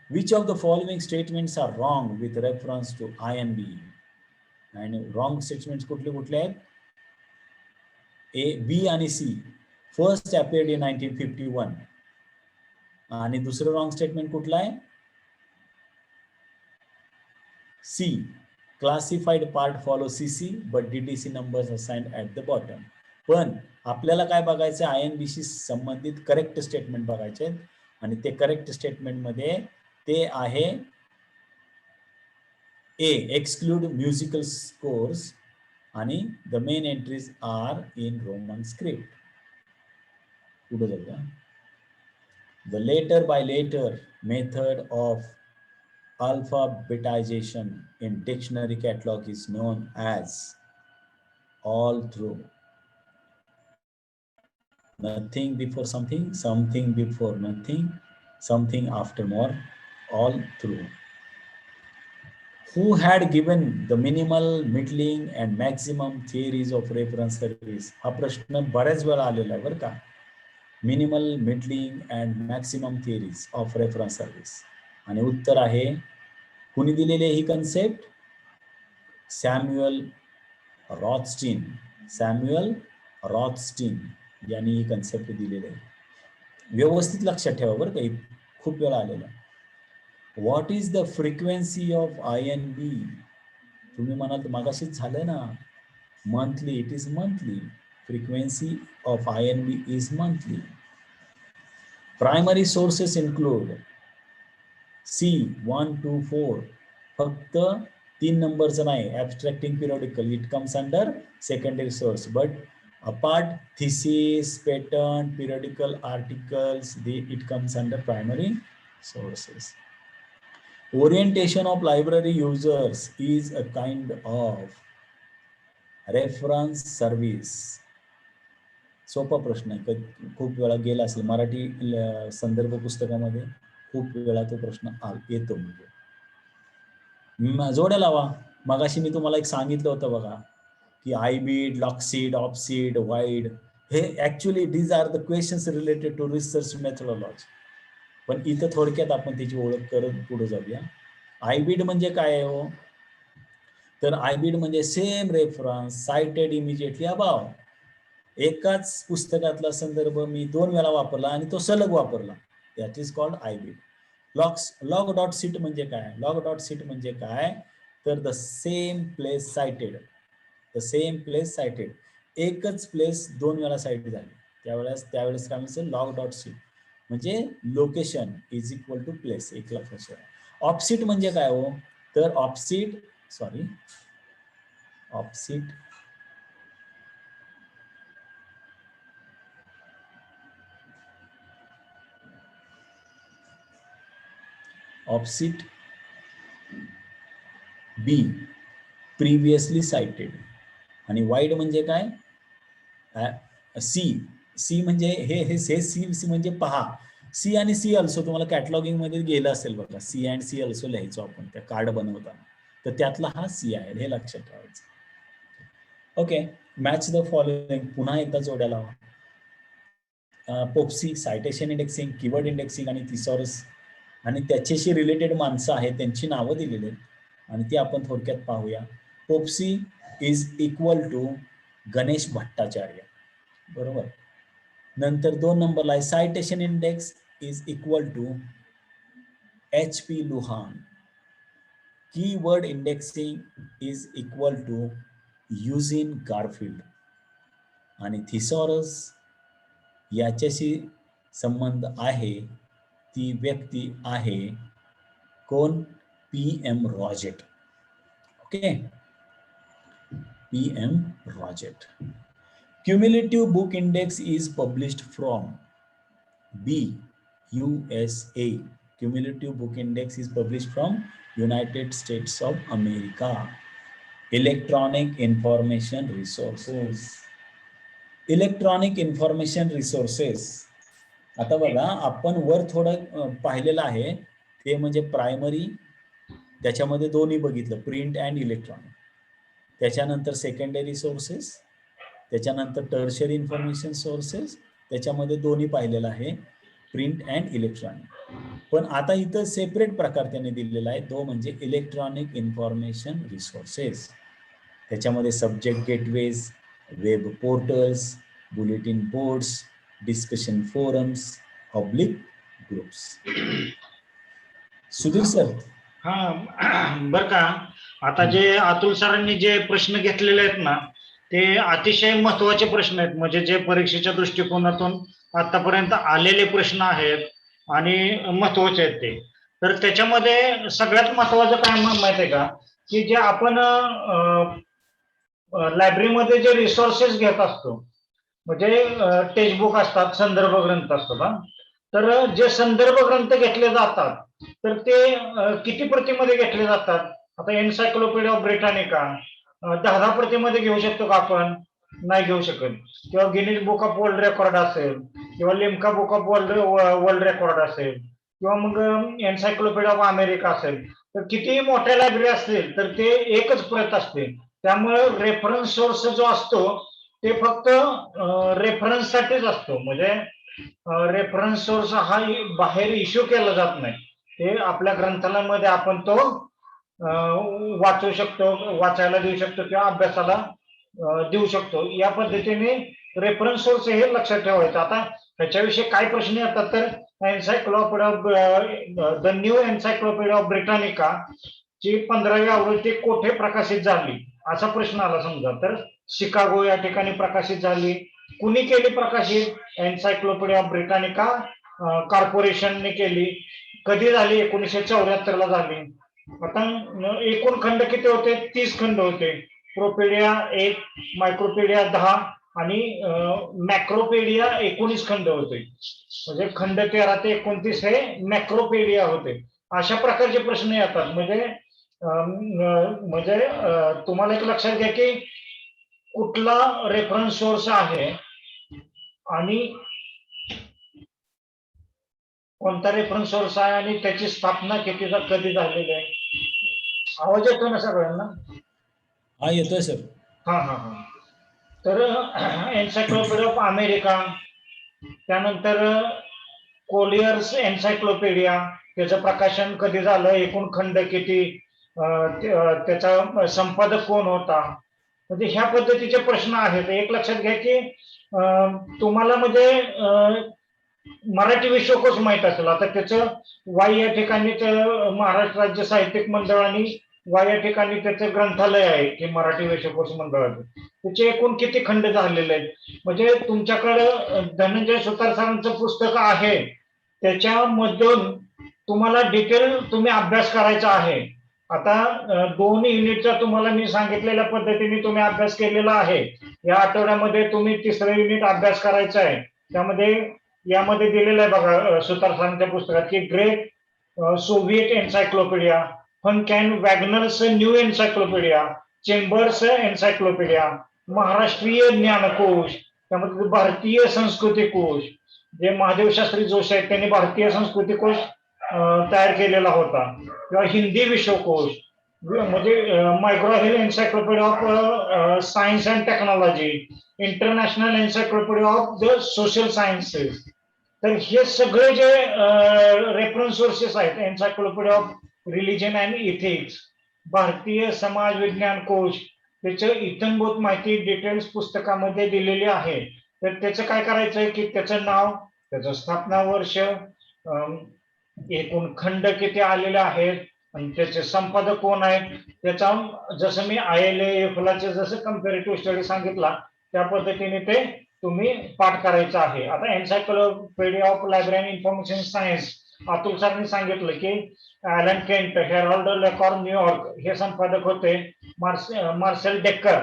Which of the following statements are wrong with reference to INB? आणि wrong statements कुठले कुठले आहेत? A, B आणि C. First appeared in 1951. आणि दुसरं wrong statement कुठलं आहे? C. Classified part follow CC but DDC numbers assigned at the bottom. पण आपल्याला काय बघायचं? INB शी संबंधित करेक्ट स्टेटमेंट बघायचे, आणि ते करेक्ट स्टेटमेंट मध्ये ते आहे A, exclude musical scores, आणि the main entries are in Roman script. पुढे जाऊया. The letter by letter method of alphabetization in dictionary catalog is known as all through. Nothing before something, something before nothing, something after more, all through. Who had given the minimal, middling and maximum theories of reference service? हा प्रश्न बऱ्याच वेळा आलेला आहे बरं का. Minimal, middling and maximum theories of reference service, आणि उत्तर आहे कुणी दिलेली आहे ही कन्सेप्ट? सॅम्युअल रॉथस्टीन. सॅम्युअल रॉथस्टीन यांनी ही कन्सेप्ट दिलेली आहे. व्यवस्थित लक्षात ठेवा बरं काही, खूप वेळा आलेला. What is the frequency of INB? तुम्ही म्हणाल मागाशीच झालं ना, monthly. It is monthly. Frequency of INB is monthly. Primary sources include C 1 2 4. फक्त 3 नंबरचं नाही. Abstracting periodical it comes under secondary source, but apart thesis, patent, periodical articles, it comes under primary sources. Orientation of library users is a kind of reference service. सोपा प्रश्न आहे, खूप वेळा गेला असेल मराठी संदर्भ पुस्तकामध्ये, खूप वेळा तो प्रश्न येतो. म्हणजे जोड्या लावा. मगाशी मी तुम्हाला एक सांगितलं होतं बघा की IBID, लॉकसीड, ऑफसीड, वाईड, हे actually these are the questions related to research methodology. पण इथं थोडक्यात आपण त्याची ओळख करत पुढे जाऊया. IBID म्हणजे काय आहे हो? तर IBID म्हणजे same reference cited immediately above. एकाच पुस्तकातला संदर्भ मी 2 वेळा वापरला आणि तो सलग वापरला, that is called IBID. Loc dot cit म्हणजे काय? लॉग डॉट सीट म्हणजे काय? तर the same place cited. The same place cited. एकच प्लेस 2 वेळा साइट झाली, त्यावेळेस काय म्हणजे लॉग डॉट सीट म्हणजे location is equal to place. एक लक्षात ठेवा. ऑफसीट म्हणजे काय हो? तर ऑफसीट B प्रिव्हियसली साइटेड. आणि वाईड म्हणजे काय? सी म्हणजे हे सी म्हणजे पहा. सी आणि सी अल्सो तुम्हाला कॅटलॉगिंग मध्ये गेलं असेल बघा, सी अँड सी अल्सो लिहायचो आपण त्या कार्ड बनवताना, तर त्यातला हा सी आहे, हे लक्षात ठेवायचं. Okay, match the following. पुन्हा एकदा जोड्या लावा. पोप्सी, सायटेशन इंडेक्सिंग, कीवर्ड इंडेक्सिंग आणि थिसॉरस आणि त्याच्याशी रिलेटेड माणसं आहेत, त्यांची नावं दिलेली आहेत आणि ती आपण थोडक्यात पाहूया. POPSI is equal to Ganesh Bhattacharya, बरोबर. नंतर 2 नंबरला आहे citation index is equal to HP Luhn. Keyword indexing is equal to Eugene Garfield. आणि थिसॉरस याच्याशी संबंध आहे, ती व्यक्ती आहे कोण? PM Roget. Okay, PM Roget. Cumulative book index is published from B, USA. Cumulative book index is published from United States of America. Electronic information resources. Electronic information resources. आता बघा, आपण वर थोडं पाहिलेलं आहे, ते म्हणजे प्रायमरी, त्याच्यामध्ये दोन्ही बघितलं, प्रिंट अँड इलेक्ट्रॉनिक. त्याच्यानंतर सेकंडरी सोर्सेस, त्याच्यानंतर टर्शरी इन्फॉर्मेशन सोर्सेस, त्याच्यामध्ये दोन्ही पाहिलेलं आहे, प्रिंट अँड इलेक्ट्रॉनिक. पण आता इथं सेपरेट प्रकार त्याने दिलेला आहे, तो म्हणजे इलेक्ट्रॉनिक इन्फॉर्मेशन रिसोर्सेस. त्याच्यामध्ये subject gateways, web portals, bulletin boards, discussion forums, public groups. Sudhir sir. हा, बर का, आता जे अतुल सरांनी जे प्रश्न घेतलेले आहेत ना, ते अतिशय महत्वाचे प्रश्न आहेत. म्हणजे जे परीक्षेच्या दृष्टिकोनातून आतापर्यंत आलेले प्रश्न आहेत आणि महत्वाचे आहेत ते. तर त्याच्यामध्ये सगळ्यात महत्वाचं काय माहिती आहे का, की जे आपण लायब्ररीमध्ये जे रिसोर्सेस घेत असतो, म्हणजे टेक्स्टबुक असतात, संदर्भ ग्रंथ असतात. तर जे संदर्भ ग्रंथ घेतले जातात, तर ते किती प्रतीमध्ये घेतले जातात? आता एन्सायक्लोपीडिया ऑफ ब्रिटानिका 10 प्रतीमध्ये घेऊ शकतो का आपण? नाही घेऊ शकत. किंवा Guinness book of world record असेल, किंवा Limca book of world record असेल, किंवा मग एन्सायक्लोपीडिया ऑफ अमेरिका असेल, तर कितीही मोठ्या लायब्ररी असतील तर ते एकच प्रत असते. त्यामुळे रेफरन्स सोर्स जो असतो ते फक्त रेफरन्स साठीच असतो. म्हणजे रेफरन्स सोर्स हा बाहेर इश्यू केला जात नाही, ते आपल्या ग्रंथालयामध्ये आपण तो वाचू शकतो, वाचायला देऊ शकतो किंवा अभ्यासाला देऊ शकतो. या पद्धतीने रेफरन्स सोर्स हे लक्षात ठेवायचं. आता ह्याच्याविषयी काय प्रश्न येतात तर encyclopaedia of the new encyclopaedia of Britannica ची 15वी आवृत्ती कोठे प्रकाशित झाली असा प्रश्न आला समजा, तर शिकागो या ठिकाणी प्रकाशित झाली. कुणी केली प्रकाशित? एन्सायक्लोपीडिया ऑफ ब्रिटानिका कॉर्पोरेशनने केली. कधी झाली? 1974 ला झाली. आता एकूण खंड किती होते? 30 खंड होते. प्रोपेडिया 1, मायक्रोपेडिया 10 आणि मॅक्रोपेडिया 19 खंड होते. म्हणजे खंड 13 ते 29 हे मॅक्रोपेडिया होते. अशा प्रकारचे प्रश्न येतात. म्हणजे तुम्हाला एक लक्षात घ्या की कुठला रेफरन्स सोर्स आहे आणि कोणता रेफरन्स सोर्स आहे आणि त्याची स्थापना कधी झालेली आहे. आवाज येतो ना सगळ्यांना? हा येतोय सर. हा हा हा. तर एन्सायक्लोपीडिया ऑफ अमेरिका, त्यानंतर कोलियर्स एन्सायक्लोपीडिया, त्याचं प्रकाशन कधी झालं, एकूण खंड किती, त्याचा संपादक कोण होता. म्हणजे ह्या पद्धतीचे प्रश्न आहेत. एक लक्षात घ्या की तुम्हाला म्हणजे मराठी विश्वकोश माहित असेल. आता त्याचं वाई या ठिकाणी महाराष्ट्र राज्य साहित्यिक मंडळ आणि वाई या ठिकाणी त्याचं ग्रंथालय आहे की मराठी विश्वकोश मंडळाचं. त्याचे एकूण किती खंड झालेले आहेत. म्हणजे तुमच्याकडं धनंजय सुतार सरांचं पुस्तक आहे, त्याच्यामधून तुम्हाला डिटेल तुम्ही अभ्यास करायचा आहे. आता 2 युनिटचा तुम्हाला मी सांगितलेल्या पद्धतीने तुम्ही अभ्यास केलेला आहे. या आठवड्यामध्ये तुम्ही 3रं युनिट अभ्यास करायचं आहे. यामध्ये दिलेलं आहे बघा सुतार सरांच्या पुस्तकात की ग्रेट सोव्हिएट एन्सायक्लोपीडिया, फन कॅन Wagnalls new encyclopaedia, Chambers encyclopaedia, महाराष्ट्रीय ज्ञानकोश, त्यामध्ये भारतीय संस्कृती कोश, जे महादेव शास्त्री जोशी आहेत त्यांनी भारतीय संस्कृती कोश तयार केलेला होता, किंवा हिंदी विश्वकोश, म्हणजे micro hill encyclopaedia of science and technology, international encyclopaedia of the social sciences. तर हे सगळे जे रेफरन्स सोर्सेस आहेत, encyclopaedia of religion and ethics, Bharatiya Samaj विज्ञान कोश, त्याचं इथंभूत माहिती डिटेल्स पुस्तकामध्ये दिलेली आहे. तर त्याचं काय करायचंय की त्याचं नाव, त्याचं स्थापना वर्ष, एकूण खंड किती आलेले आहेत आणि त्याचे संपादक कोण आहेत, त्याचा जसं मी ILA जसं कम्पॅरेटिव्ह स्टडी सांगितला त्या पद्धतीने ते तुम्ही पाठ करायचं आहे. आता encyclopaedia of library and information science Atul सरांनी सांगितलं की ॲलन केंट, हेराल्ड लेकॉर न्यूयॉर्क हे संपादक होते. मार्सेल डेक्कर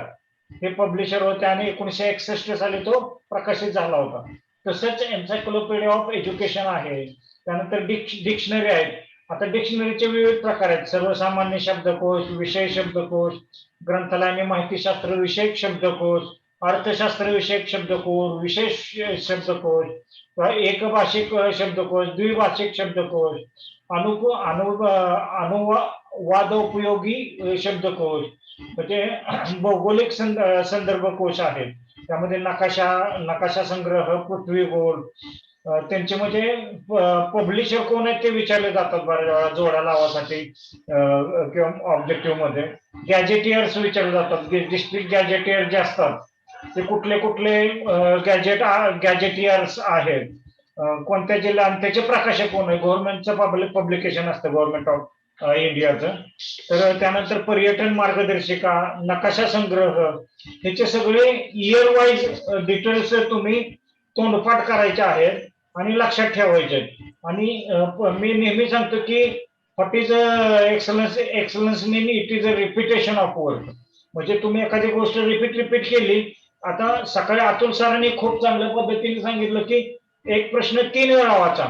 हे पब्लिशर होते आणि 1961 साली तो प्रकाशित झाला होता. तसंच एन्सायक्लोपीडिया ऑफ एज्युकेशन आहे. त्यानंतर डिक्शनरी आहेत. आता डिक्शनरीचे विविध प्रकार आहेत. सर्वसामान्य शब्दकोश, विषय शब्दकोश, ग्रंथालय आणि माहितीशास्त्र विषयक शब्दकोश, अर्थशास्त्र विषयक शब्दकोश, विशेष शब्दकोश, एकभाषिक शब्दकोश, द्विभाषिक शब्दकोश, अनुवादोपयोगी शब्दकोश, म्हणजे भौगोलिक संदर्भ कोश आहेत. त्यामध्ये नकाशा संग्रह, पृथ्वी गोल, त्यांचे म्हणजे पब्लिशर कोण आहेत ते विचारले जातात बऱ्याच वेळा जोड्या लावासाठी किंवा ऑब्जेक्टिव्ह मध्ये. गॅजेटियर्स विचारले जातात. डिस्ट्रिक्ट गॅजेटियर जे असतात ते कुठले गॅजेटियर्स आहेत, कोणत्या जिल्हा, आणि त्याचे प्रकाशक कोण आहे. गव्हर्नमेंटचं पब्लिकेशन असतं गव्हर्नमेंट ऑफ इंडियाचं. तर त्यानंतर पर्यटन मार्गदर्शिका, नकाशा संग्रह, ह्याचे सगळे इयर वाईज डिटेल्स तुम्ही तोंडपाठ करायचे आहेत आणि लक्षात ठेवायचे. आणि मी नेहमी सांगतो की what is excellence mean it is a repetition of work. म्हणजे तुम्ही एखादी गोष्ट रिपीट केली. आता सकाळी अतुल सरांनी खूप चांगल्या पद्धतीने सांगितलं की एक प्रश्न 3 वेळा वाचा.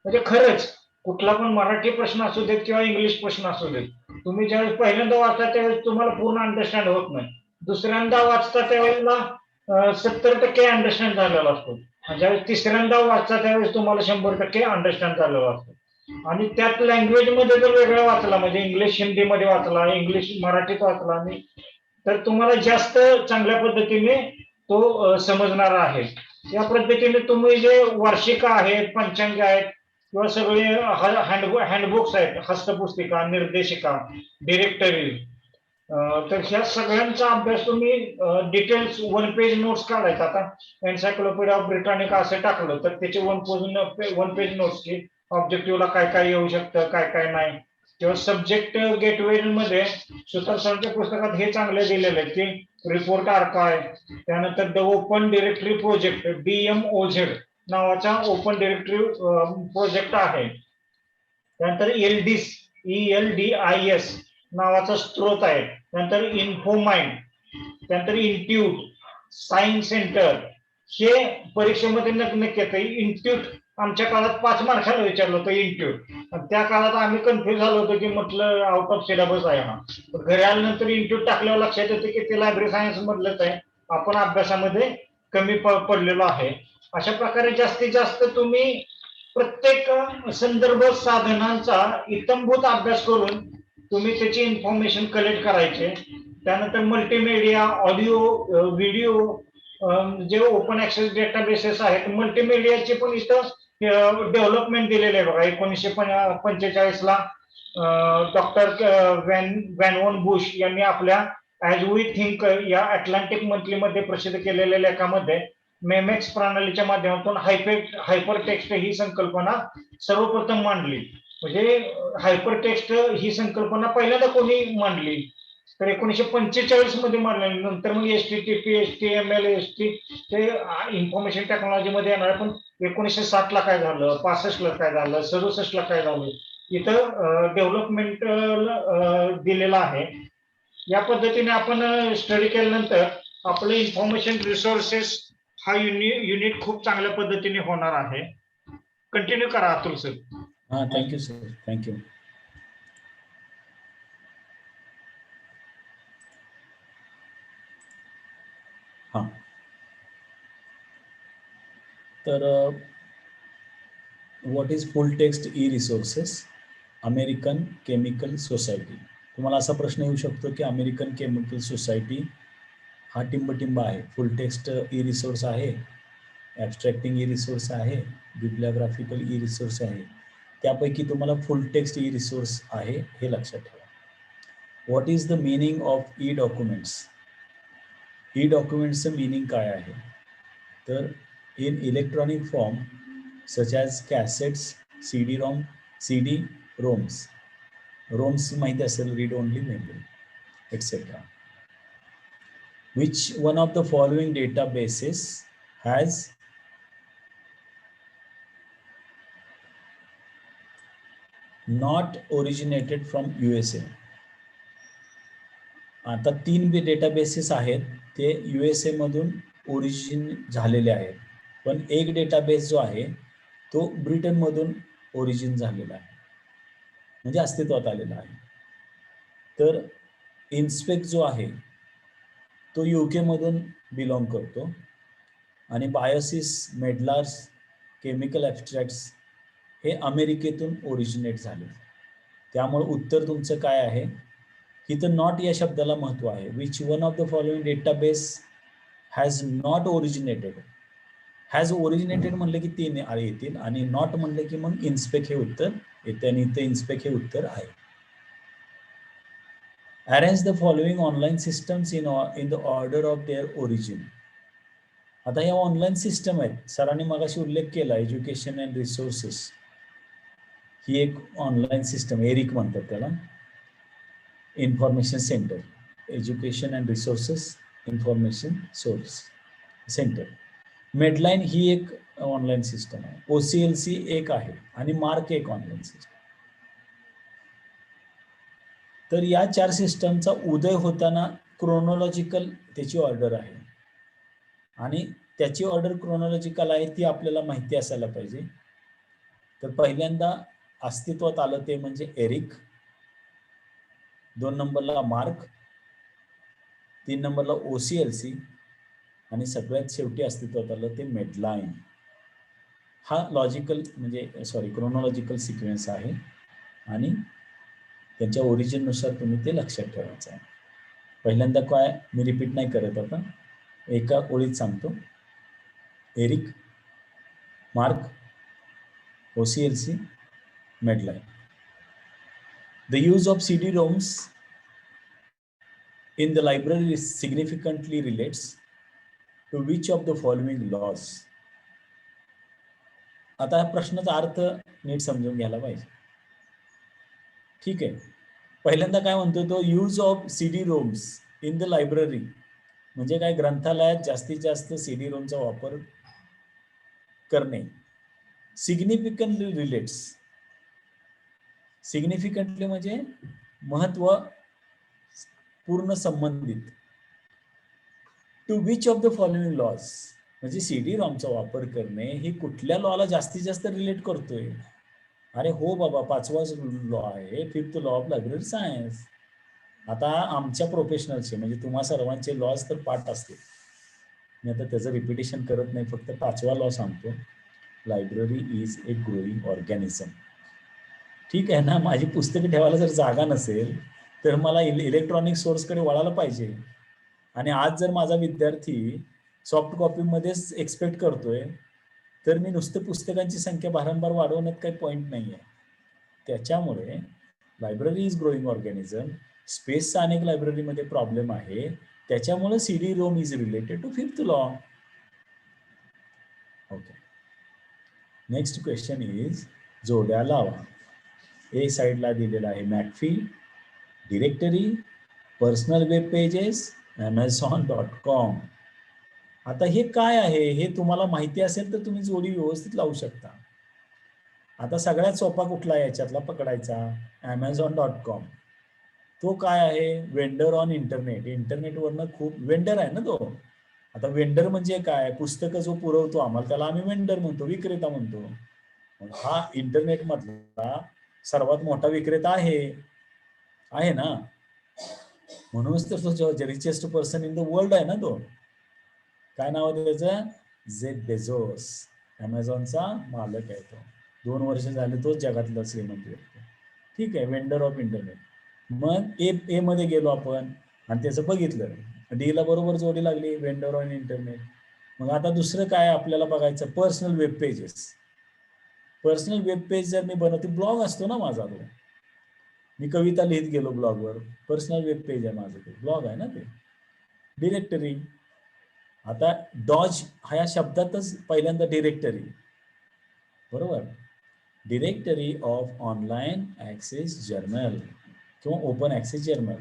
म्हणजे खरंच कुठला पण मराठी प्रश्न असू देत किंवा इंग्लिश प्रश्न असू देत, तुम्ही ज्यावेळेस पहिल्यांदा वाचता त्यावेळेस तुम्हाला पूर्ण अंडरस्टँड होत नाही. दुसऱ्यांदा वाचता त्यावेळेला 70% अंडरस्टँड झालेला असतो. ज्यावेळेस तिसऱ्यांदा वाचता त्यावेळेस तुम्हाला 100% अंडरस्टँड झालेला असतो. आणि त्यात लँग्वेज मध्ये जर वेगळा वाचला, म्हणजे इंग्लिश हिंदीमध्ये वाचला, इंग्लिश मराठीत वाचला, आणि तर तुम्हाला जास्त चांगल्या पद्धतीने तो समजणार आहे. या पद्धतीने तुम्ही जे वार्षिका आहेत, पंचांग आहेत, किंवा सगळे हँडबुक्स आहेत, हस्तपुस्तिका, निर्देशिका, डिरेक्टरी. तर ह्या सगळ्यांचा अभ्यास तुम्ही डिटेल्स 1 पेज नोट्स काढायचा. आता एन्सायक्लोपीडिया ऑफ ब्रिटानिका असं टाकलं तर त्याचे 1 पेज नोट्सची ऑब्जेक्टिव्हला काय काय येऊ शकतं, काय काय नाही. किंवा सब्जेक्ट गेटवे मध्ये सुतार सरांच्या पुस्तकात हे चांगले दिलेले आहे की रिपोर्ट आर्काय, त्यानंतर the open directory project DMOZ नावाचा ओपन डिरेक्टरी प्रोजेक्ट आहे. त्यानंतर ELDIS नावाचा स्त्रोत आहे. त्यानंतर इन्फोमाइंड, त्यानंतर इन्ट्यूट, सायन्स सेंटर. हे परीक्षेमध्ये नक्की येतं. इन्ट्यूट आमच्या काळात 5 मार्काला विचारलं होतं इन्ट्यूट. त्या काळात आम्ही कन्फ्युज झालो होतो की म्हटलं आउट ऑफ सिलेबस आहे हा. घरी आल्यानंतर इन्ट्यूट टाकल्यावर लक्षात येतं की ते लायब्ररी सायन्स मधलंच आहे, आपण अभ्यासामध्ये कमी पडलेलो आहे. अशा प्रकारे जास्तीत जास्त तुम्ही प्रत्येक संदर्भ साधनांचा इत्थंभूत अभ्यास करून तुम्ही त्याची इन्फॉर्मेशन कलेक्ट करायचे. त्यानंतर मल्टीमीडिया, ऑडिओ, व्हिडिओ, जे ओपन ऍक्सेस डेटाबेसेस आहेत, मल्टीमीडियाचे पण इथं डेव्हलपमेंट दिलेले आहे बघा. 1945 ला डॉक्टर व्हॅन बुश यांनी आपल्या ऍज वी थिंक या अटलांटिक मंथली मध्ये प्रसिद्ध केलेल्या लेखामध्ये मेमेक्स प्रणालीच्या माध्यमातून हायपर टेक्स्ट ही संकल्पना सर्वप्रथम मांडली. म्हणजे हायपर टेक्स्ट ही संकल्पना पहिल्यांदा कोणी मांडली तर 1945 मध्ये मांडली. नंतर मग HTTP, HTML, ते इन्फॉर्मेशन टेक्नॉलॉजी मध्ये येणार. पण 1960 ला काय झालं, 65 ला काय झालं, 67 ला काय झालं, इथं डेव्हलपमेंट दिलेलं आहे. या पद्धतीने आपण स्टडी केल्यानंतर आपलं इन्फॉर्मेशन रिसोर्सेस हा युनिट खूप चांगल्या पद्धतीने होणार आहे. कंटिन्यू करा अतुल सर. हा, थँक्यू सर, थँक्यू. हा, तर what is full text E resources American chemical society. तुम्हाला असा प्रश्न येऊ शकतो की अमेरिकन केमिकल सोसायटी हा टिंबटिंब आहे. फुल टेक्स्ट ई रिसोर्स आहे, ॲब्स्ट्रॅक्टिंग ई रिसोर्स आहे, बिब्लिओग्राफिकल ई रिसोर्स आहे. त्यापैकी तुम्हाला फुल टेक्स्ट ई रिसोर्स आहे हे लक्षात ठेवा. What is the meaning of e documents. E डॉक्युमेंट्सचं मिनिंग काय आहे तर in electronic form such as cassettes, CD ROMs. ROMs माहिती असेल, read only memory etcetera. Which one of the following databases has not originated from USA. आता 3 databases आहेत ते USA मधून ओरिजिन झालेले आहेत, पण एक डेटाबेस जो आहे तो ब्रिटनमधून ओरिजिन झालेला आहे, म्हणजे अस्तित्वात आलेला आहे. तर इन्स्पेक्ट जो आहे तो UK मधून बिलॉंग करतो आणि बायोसिस, मेडलार्स, केमिकल ॲब्स्ट्रॅक्ट्स हे अमेरिकेतून ओरिजिनेट झाले. त्यामुळे उत्तर तुमचं काय आहे, इथं नॉट या शब्दाला महत्व आहे. Which one of the following database has not originated. Has originated म्हणलं की 3 येतील आणि नॉट म्हणलं की मग इन्स्पेक्ट हे उत्तर येते आणि इथं इन्स्पेक्ट हे उत्तर आहे. Arrange the following online systems in the order of their origin. आता या ऑनलाईन सिस्टम आहेत, सरांनी मगाशी उल्लेख केला एज्युकेशन अँड रिसोर्सेस ही एक ऑनलाईन सिस्टम, एरिक म्हणतात त्याला, information centre, education and resources information source centre. Medline ही एक ऑनलाईन सिस्टम आहे, OCLC एक आहे आणि मार्क एक ऑनलाईन सिस्टम. तर या 4 सिस्टमचा उदय होताना क्रोनॉलॉजिकल त्याची ऑर्डर आहे आणि त्याची ऑर्डर क्रोनॉलॉजिकल आहे ती आपल्याला माहिती असायला पाहिजे. तर पहिल्यांदा अस्तित्वात आलं ते म्हणजे एरिक, 2 नंबरला मार्क, 3 नंबरला OCLC आणि सगळ्यात शेवटी अस्तित्वात आलं ते मेडलाईन. हा लॉजिकल म्हणजे क्रोनॉलॉजिकल सिक्वेन्स आहे आणि त्यांच्या ओरिजिननुसार तुम्ही ते लक्षात ठेवायचं आहे. पहिल्यांदा काय, मी रिपीट नाही करत, आता एका ओळीत सांगतो. ERIC, MARC, OCLC, Medline. The use of CD-ROMs in the library significantly relates to which of the following laws? आता या प्रश्नाचा अर्थ नीट समजून घ्यायला पाहिजे. ठीक आहे, पहिल्यांदा काय म्हणतो तो, use of CD-ROMs in the library, म्हणजे काय, ग्रंथालयात जास्तीत जास्त CD-ROMचा वापर करणे. सिग्निफिकंटली रिलेट्स, सिग्निफिकंटली म्हणजे महत्व पूर्ण संबंधित. To which of the following laws, म्हणजे CD-ROMचा वापर करणे ही कुठल्या लॉला जास्तीत जास्त रिलेट करतोय. अरे हो बाबा, 5वाच लॉ आहे, 5th law of library science. आता आमच्या प्रोफेशनलचे म्हणजे तुम्हा सर्वांचे लॉज तर पाठ असतील, मी आता त्याचं रिपिटेशन करत नाही, फक्त 5वा लॉ सांगतो. Library is a growing organism. ठीक आहे ना, माझी पुस्तकं ठेवायला जर जागा नसेल तर मला इलेक्ट्रॉनिक सोर्सकडे वळायला पाहिजे. आणि आज जर माझा विद्यार्थी सॉफ्ट कॉपीमध्येच एक्सपेक्ट करतोय तर मी नुसतं पुस्तकांची संख्या वारंवार वाढवण्यात काही पॉईंट नाही आहे. त्याच्यामुळे लायब्ररी इज ग्रोईंग ऑर्गॅनिझम, स्पेसचा अनेक लायब्ररीमध्ये प्रॉब्लेम आहे, त्याच्यामुळे CD-ROM is related to 5th law. Okay, next question is जोड्या लावा. ए साईडला दिलेला आहे McAfee, directory, personal web pages, Amazon.com. आता हे काय आहे हे तुम्हाला माहिती असेल तर तुम्ही जोडी व्यवस्थित लावू शकता. आता सगळ्यात सोपा कुठला याच्यातला पकडायचा, Amazon.com. तो काय आहे, वेंडर ऑन इंटरनेट, इंटरनेटवरनं खूप वेंडर आहे ना तो. आता वेंडर म्हणजे काय, पुस्तकं जो पुरवतो आम्हाला त्याला आम्ही वेंडर म्हणतो, विक्रेता म्हणतो. हा इंटरनेट मधला सर्वात मोठा विक्रेता आहे ना, म्हणूनच तर तो richest person in the world आहे ना तो. काय नाव आहे त्याचं, जेफ बेझोस, अमेझॉनचा मालक आहे तो. 2 वर्ष झाले तो जगातला श्रीमंत व्यक्ती. ठीक आहे, वेंडर ऑफ इंटरनेट. मग ए मध्ये गेलो आपण आणि त्याचं बघितलं, डी ला बरोबर जोडी लागली, वेंडर ऑन इंटरनेट. मग आता दुसरं काय आपल्याला बघायचं, personal web pages. Personal web page जर मी बनवते, ब्लॉग असतो ना माझा तो, मी कविता लिहित गेलो ब्लॉगवर, पर्सनल वेब पेज आहे माझं, ते ब्लॉग आहे ना ते. डिरेक्टरी, आता डॉज ह्या शब्दातच पहिल्यांदा डिरेक्टरी, बरोबर, directory of online access journal किंवा open access journal,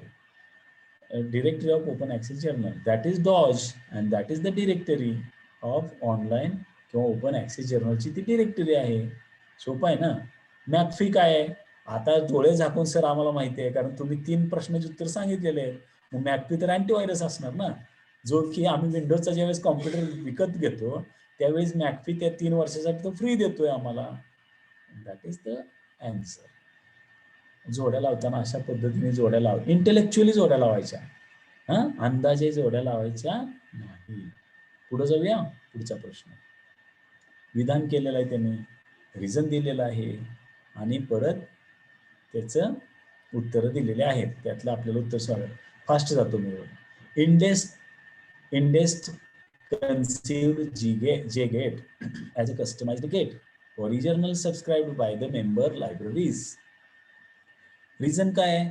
directory of open access journal, that is DOAJ and that is the directory of online किंवा ओपन ॲक्सेस जर्नलची ती डिरेक्टरी आहे. सोपं आहे ना. मॅकफी काय आहे, आता डोळे झाकून सर आम्हाला माहिती आहे, कारण तुम्ही 3 प्रश्नाचे उत्तर सांगितलेले आहेत. मग मॅकफी तर अँटीव्हायरस असणार ना, जो की आम्ही विंडोजचा ज्यावेळेस कॉम्प्युटर विकत घेतो त्यावेळेस मॅकफी त्या 3 वर्षासाठी तो फ्री देतोय आम्हाला. That is the answer. जोड्या लावताना अशा पद्धतीने जोड्या इंटेलेक्च्युअली जोड्या लावायच्या, अंदाजे जोड्या लावायच्या नाही. पुढे जाऊया, पुढचा प्रश्न. विधान केलेलं आहे त्याने, रिझन दिलेलं आहे आणि परत त्याचं उत्तरं दिलेले आहेत. त्यातलं आपल्याला उत्तर स्वागत. फास्ट जातो मी. इंडेस्ट conceived JGate as a customized gate, original subscribed by the member libraries. Reason काय आहे,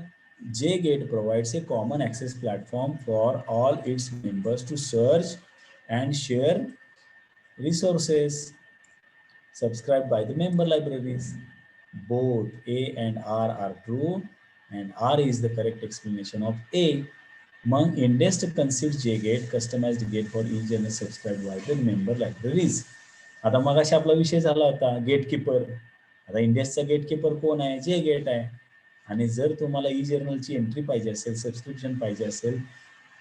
JGate provides a common access platform for all its members to search and share resources subscribed by the member libraries. Both A and R are true and R is the correct explanation of A. मग INDEST conceived JGate customised gate for each journal subscribe by the member libraries. आता मगाशी आपला विषय झाला होता gatekeeper. आता इंडेस्टचा gatekeeper कोण आहे, JGate आहे. आणि जर तुम्हाला ई जर्नलची एंट्री पाहिजे असेल, सबस्क्रिप्शन पाहिजे असेल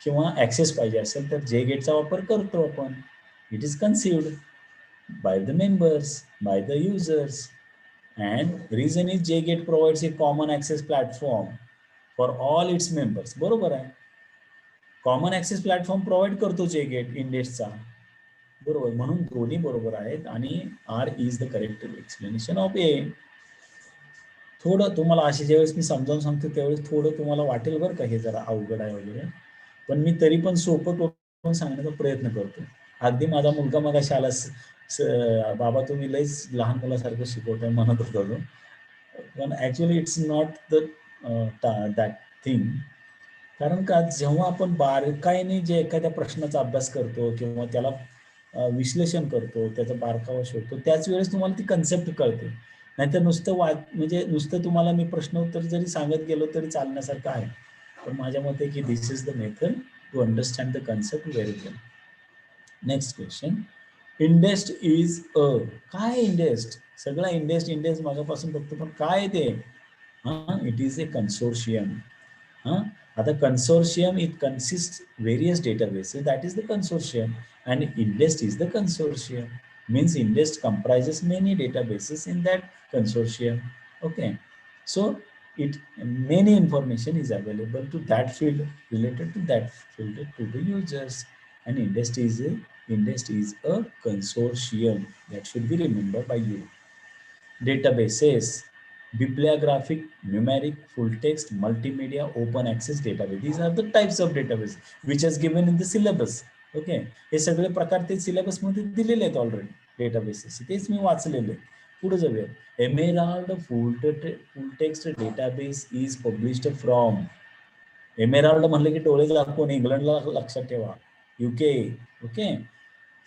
किंवा ऍक्सेस पाहिजे असेल तर JGateचा वापर करतो आपण. It is conceived by the members, by the users. And reason is JGate provides a common access platform for all its members. बरोबर आहे, कॉमन ऍक्सेस प्लॅटफॉर्म प्रोव्हाइड करतो JGate इंडेस्टचा, बरोबर. म्हणून दोन्ही बरोबर आहेत आणि R is the correct explanation of A. थोडं तुम्हाला असे ज्यावेळेस मी समजावून सांगतो त्यावेळेस थोडं तुम्हाला वाटेल बरं का हे जरा अवघड आहे वगैरे, पण मी तरी पण सोपं करून सांगण्याचा प्रयत्न करतो. अगदी माझा मुलगा मगाशी आला बाबा तुम्ही लईच लहान मुलासारखं शिकवताय म्हणत होता तो, पण actually it's not the that thing. कारण का जेव्हा आपण बारकाईने जे एखाद्या प्रश्नाचा अभ्यास करतो किंवा त्याला विश्लेषण करतो, त्याचा बारकावा शोधतो, त्याच वेळेस तुम्हाला ती कन्सेप्ट कळते. नाहीतर नुसतं म्हणजे नुसतं तुम्हाला मी प्रश्न उत्तर जरी सांगत गेलो तरी चालण्यासारखं आहे. पण माझ्या मते की this is the method to understand the concept very well. Next question. INDEST is a, काय इंडेस्ट? सगळा इंडेस्ट मागापासून बघतो, पण काय ते? It is a consortium. आता consortium, it consists various databases, that is the consortium, and INDEST is the consortium. Means INDEST comprises many databases in that consortium. Okay, so many information is available to that field, related to that field, to the users, and INDEST is a consortium. That should be remembered by you. Databases: bibliographic, numeric, full text, multimedia, open access database. These are the types of database which is given in the syllabus. Okay, हे सगळे प्रकार ते syllabus मध्ये दिलेले आहेत already. Databases तेच मी वाचलेले. पुढे जाऊया. Emerald full text database is published from. Emerald म्हणलं की डोळे दाखवून इंग्लंडला लक्षात ठेवा, UK. ओके,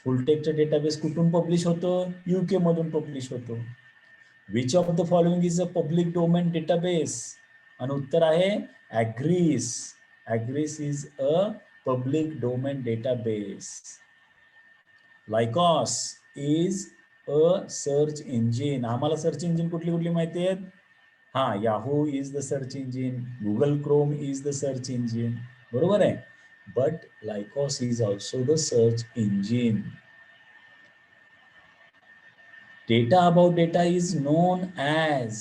फुल टेक्स्ट डेटाबेस कुठून पब्लिश होतो? UK मधून पब्लिश होतो. Which of the following is a public domain database? आणि उत्तर आहे Agris. Agris is a public domain database. Lycos is a search engine. आम्हाला सर्च इंजिन कुठली माहिती आहेत? Yahoo is the search engine. Google Chrome is the search engine. बरोबर आहे. But Lycos is also the search engine. Data about data is known as.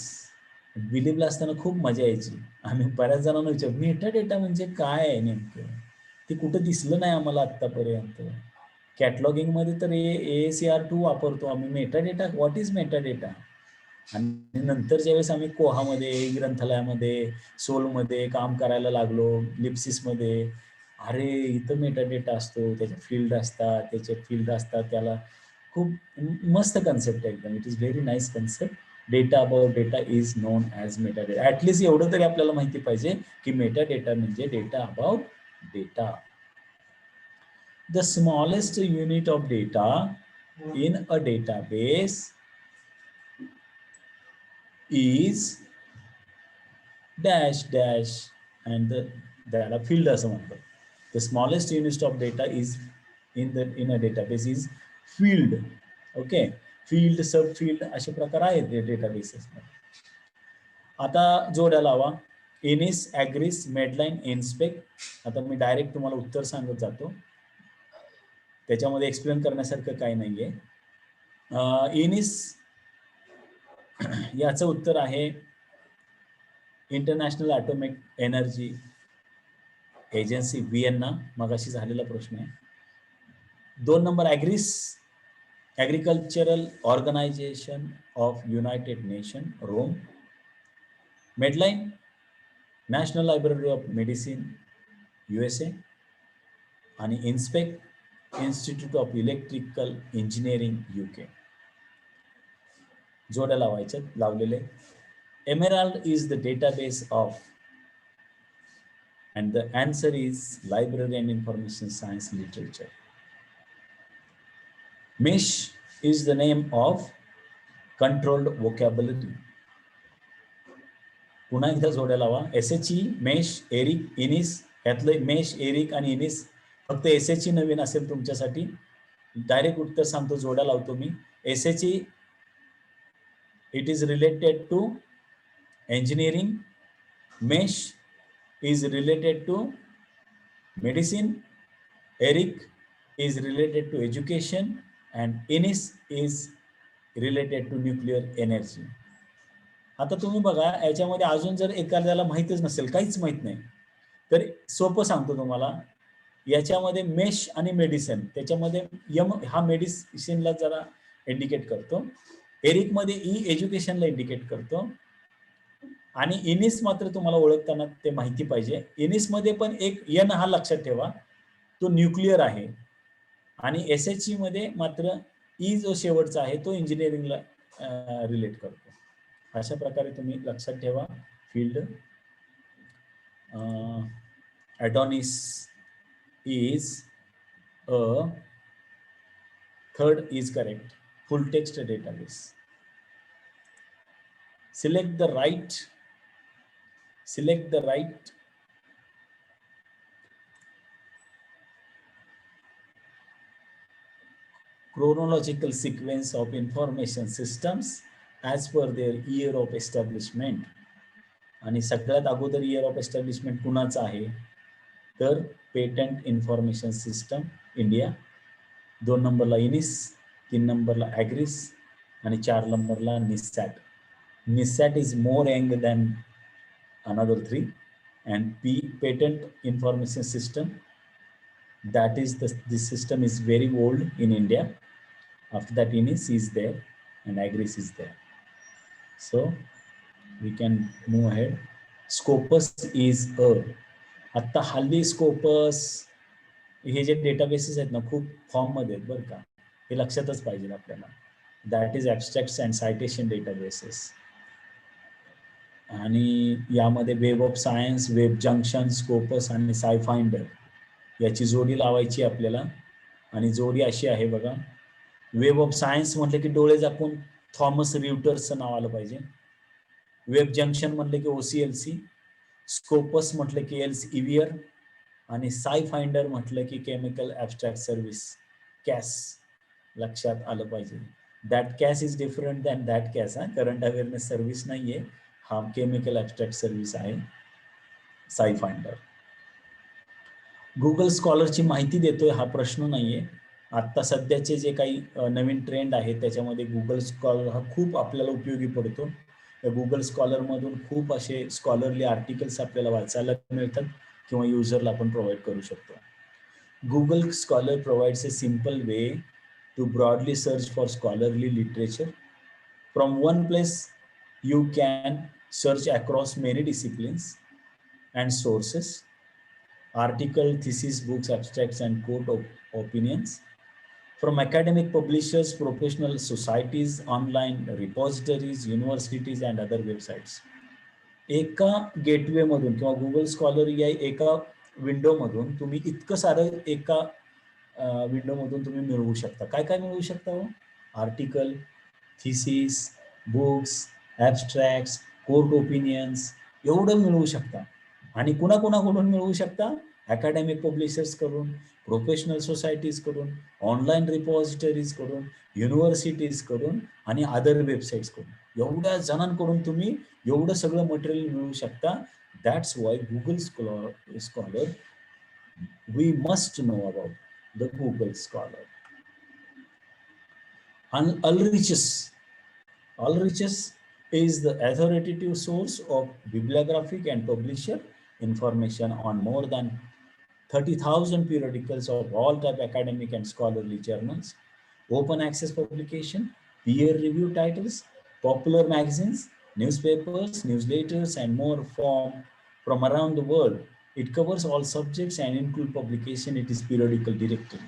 बिलीव्हला असताना खूप मजा यायची. आम्ही बऱ्याच जणांना विचार, मेटा डेटा म्हणजे काय आहे नेमकं? ते कुठं दिसलं नाही आम्हाला आत्तापर्यंत. कॅटलॉगिंगमध्ये तर AACR2 वापरतो आम्ही. Meta data, what is Meta data? आणि नंतर ज्यावेळेस आम्ही कोहामध्ये, ग्रंथालयामध्ये, सोलमध्ये काम करायला लागलो, लिप्सिसमध्ये, अरे इथं मेटा डेटा असतो, त्याचे फील्ड असतात, त्याला खूप मस्त कन्सेप्ट आहे एकदम. It is very nice concept. Data about data is known as Meta data. At least एवढं तरी आपल्याला माहिती पाहिजे की मेटा डेटा म्हणजे data about data. The smallest unit of data in a database is dash dash and त्याला field असं म्हणतात. The smallest unit of data is in a database is field. Okay, field, sub field असे प्रकार आहेत databases. आता जोड्या लावा. इनिस, ॲग्रिस, मेडलाईन, inspect. आता मी डायरेक्ट तुम्हाला उत्तर सांगत जातो, त्याच्यामध्ये एक्सप्लेन करण्यासारखं काही नाहीये. इनिस याचं उत्तर आहे International Atomic Energy Agency, Vienna. मगाशी झालेला प्रश्न आहे. 2 number AGRIS, Agricultural Organization of United Nation, Rome. MEDLINE, National Library of Medicine, USA. आणि INSPEC, Institute of Electrical Engineering, UK. जोड्या लावायच्या, लावलेले. Emerald is the database of, and the answer is library and information science literature. Mesh is the name of controlled vocabulary. पुन्हा एकदा जोड्या लावा. SHE, MeSH, ERIC, INIS. यातलं MeSH, Eric आणि इनिस फक्त SHE नवीन असेल तुमच्यासाठी. डायरेक्ट उत्तर सांगतो, जोड्या लावतो मी. SHE, it is related to engineering. Mesh is related to medicine. Eric is related to education, and Innis is related to nuclear energy. आता तुम्ही बघा, याच्यामध्ये अजून जर एखाद्याला माहितच नसेल, काहीच माहित नाही, तर सोपं सांगतो तुम्हाला. याच्यामध्ये मेश आणि मेडिसिन, त्याच्यामध्ये यम हा मेडिसिनला जरा इंडिकेट करतो. एरिक मध्ये ई एज्युकेशनला इंडिकेट करतो. आणि इनिस मात्र तुम्हाला ओळखताना ते माहिती पाहिजे. इनिस मध्ये पण एक एन हा लक्षात ठेवा, तो न्यूक्लिअर आहे. आणि SHE मध्ये मात्र ई जो शेवटचा आहे तो इंजिनिअरिंगला रिलेट करतो. अशा प्रकारे तुम्ही लक्षात ठेवा. Field Adonis is a third is correct. Full text database. Select the right chronological sequence of information systems as per their year of establishment. आणि सगळ्यात अगोदर इयर ऑफ एस्टॅब्लिशमेंट कुणाचं आहे तर पेटंट इन्फॉर्मेशन सिस्टम इंडिया, 2 नंबरला इनिस, 3 नंबरला ॲग्रिस आणि 4 नंबरला NISSAT. NISSAT is more young than another 3 and patent information system, that is this system is very old in India. After that inis is there and agris is there, so we can move ahead. Scopus is a आता हल्ली Scopus हे जे databases आहेत ना खूप form मध्ये आहेत बरं का, हे लक्षातच पाहिजे आपल्याला. That is abstracts and citation databases. आणि यामध्ये Web of Science, Web Junction, Scopus आणि सायफाइंडर याची जोडी लावायची आपल्याला. आणि जोडी अशी आहे बघा, वेब ऑफ सायन्स म्हटलं की डोळे झाकून थॉमस रिव्हटर्सचं नाव आलं पाहिजे. वेब जंक्शन म्हटलं की OCLC, स्कोपस म्हटलं की एल्स इव्हियर आणि साय फाइंडर म्हटलं की केमिकल ॲब्स्ट्रॅक्ट सर्व्हिस, कॅस लक्षात आलं पाहिजे. That CAS is different than that CAS. Current awareness service नाहीये, हा केमिकल ॲब्स्ट्रॅक्ट सर्व्हिस आहे साय फाइंडर. गुगल स्कॉलरची माहिती देतोय हा प्रश्न नाहीये. आत्ता सध्याचे जे काही नवीन ट्रेंड आहे त्याच्यामध्ये गुगल स्कॉलर हा खूप आपल्याला उपयोगी पडतो. गुगल स्कॉलरमधून खूप असे स्कॉलरली आर्टिकल्स आपल्याला वाचायला मिळतात किंवा युजरला आपण प्रोव्हाइड करू शकतो. Google Scholar provides a simple way to broadly search for scholarly literature. From one place you can search across many disciplines and sources, article, thesis, books, abstracts and quote opinions from academic publishers, professional societies, online repositories, universities and other websites. एका gateway मधून किंवा Google scholar या एका window मधून तुम्ही इतकं सारं एका विंडो मधून तुम्ही मिळवू शकता. काय काय मिळवू शकता हो? Article, thesis, books, abstracts, court opinions एवढं मिळवू शकता. आणि कुणाकुणाकडून मिळवू शकता? अकॅडमिक पब्लिशर्स कडून, प्रोफेशनल सोसायटीज कडून, ऑनलाईन रिपॉझिटरीज कडून, युनिव्हर्सिटीज कडून आणि अदर वेबसाईट्स कडून. एवढ्या जणांकडून तुम्ही एवढं सगळं मटेरियल मिळवू शकता. That's why Google Scholar we must know about the Google Scholar. Ulrichs is the authoritative source of bibliographic and publisher information on more than 30,000 periodicals of all type academic and scholarly journals, open access publication, peer review titles, popular magazines, newspapers, newsletters, and more from around the world. It covers all subjects and include publication. It is periodical directory.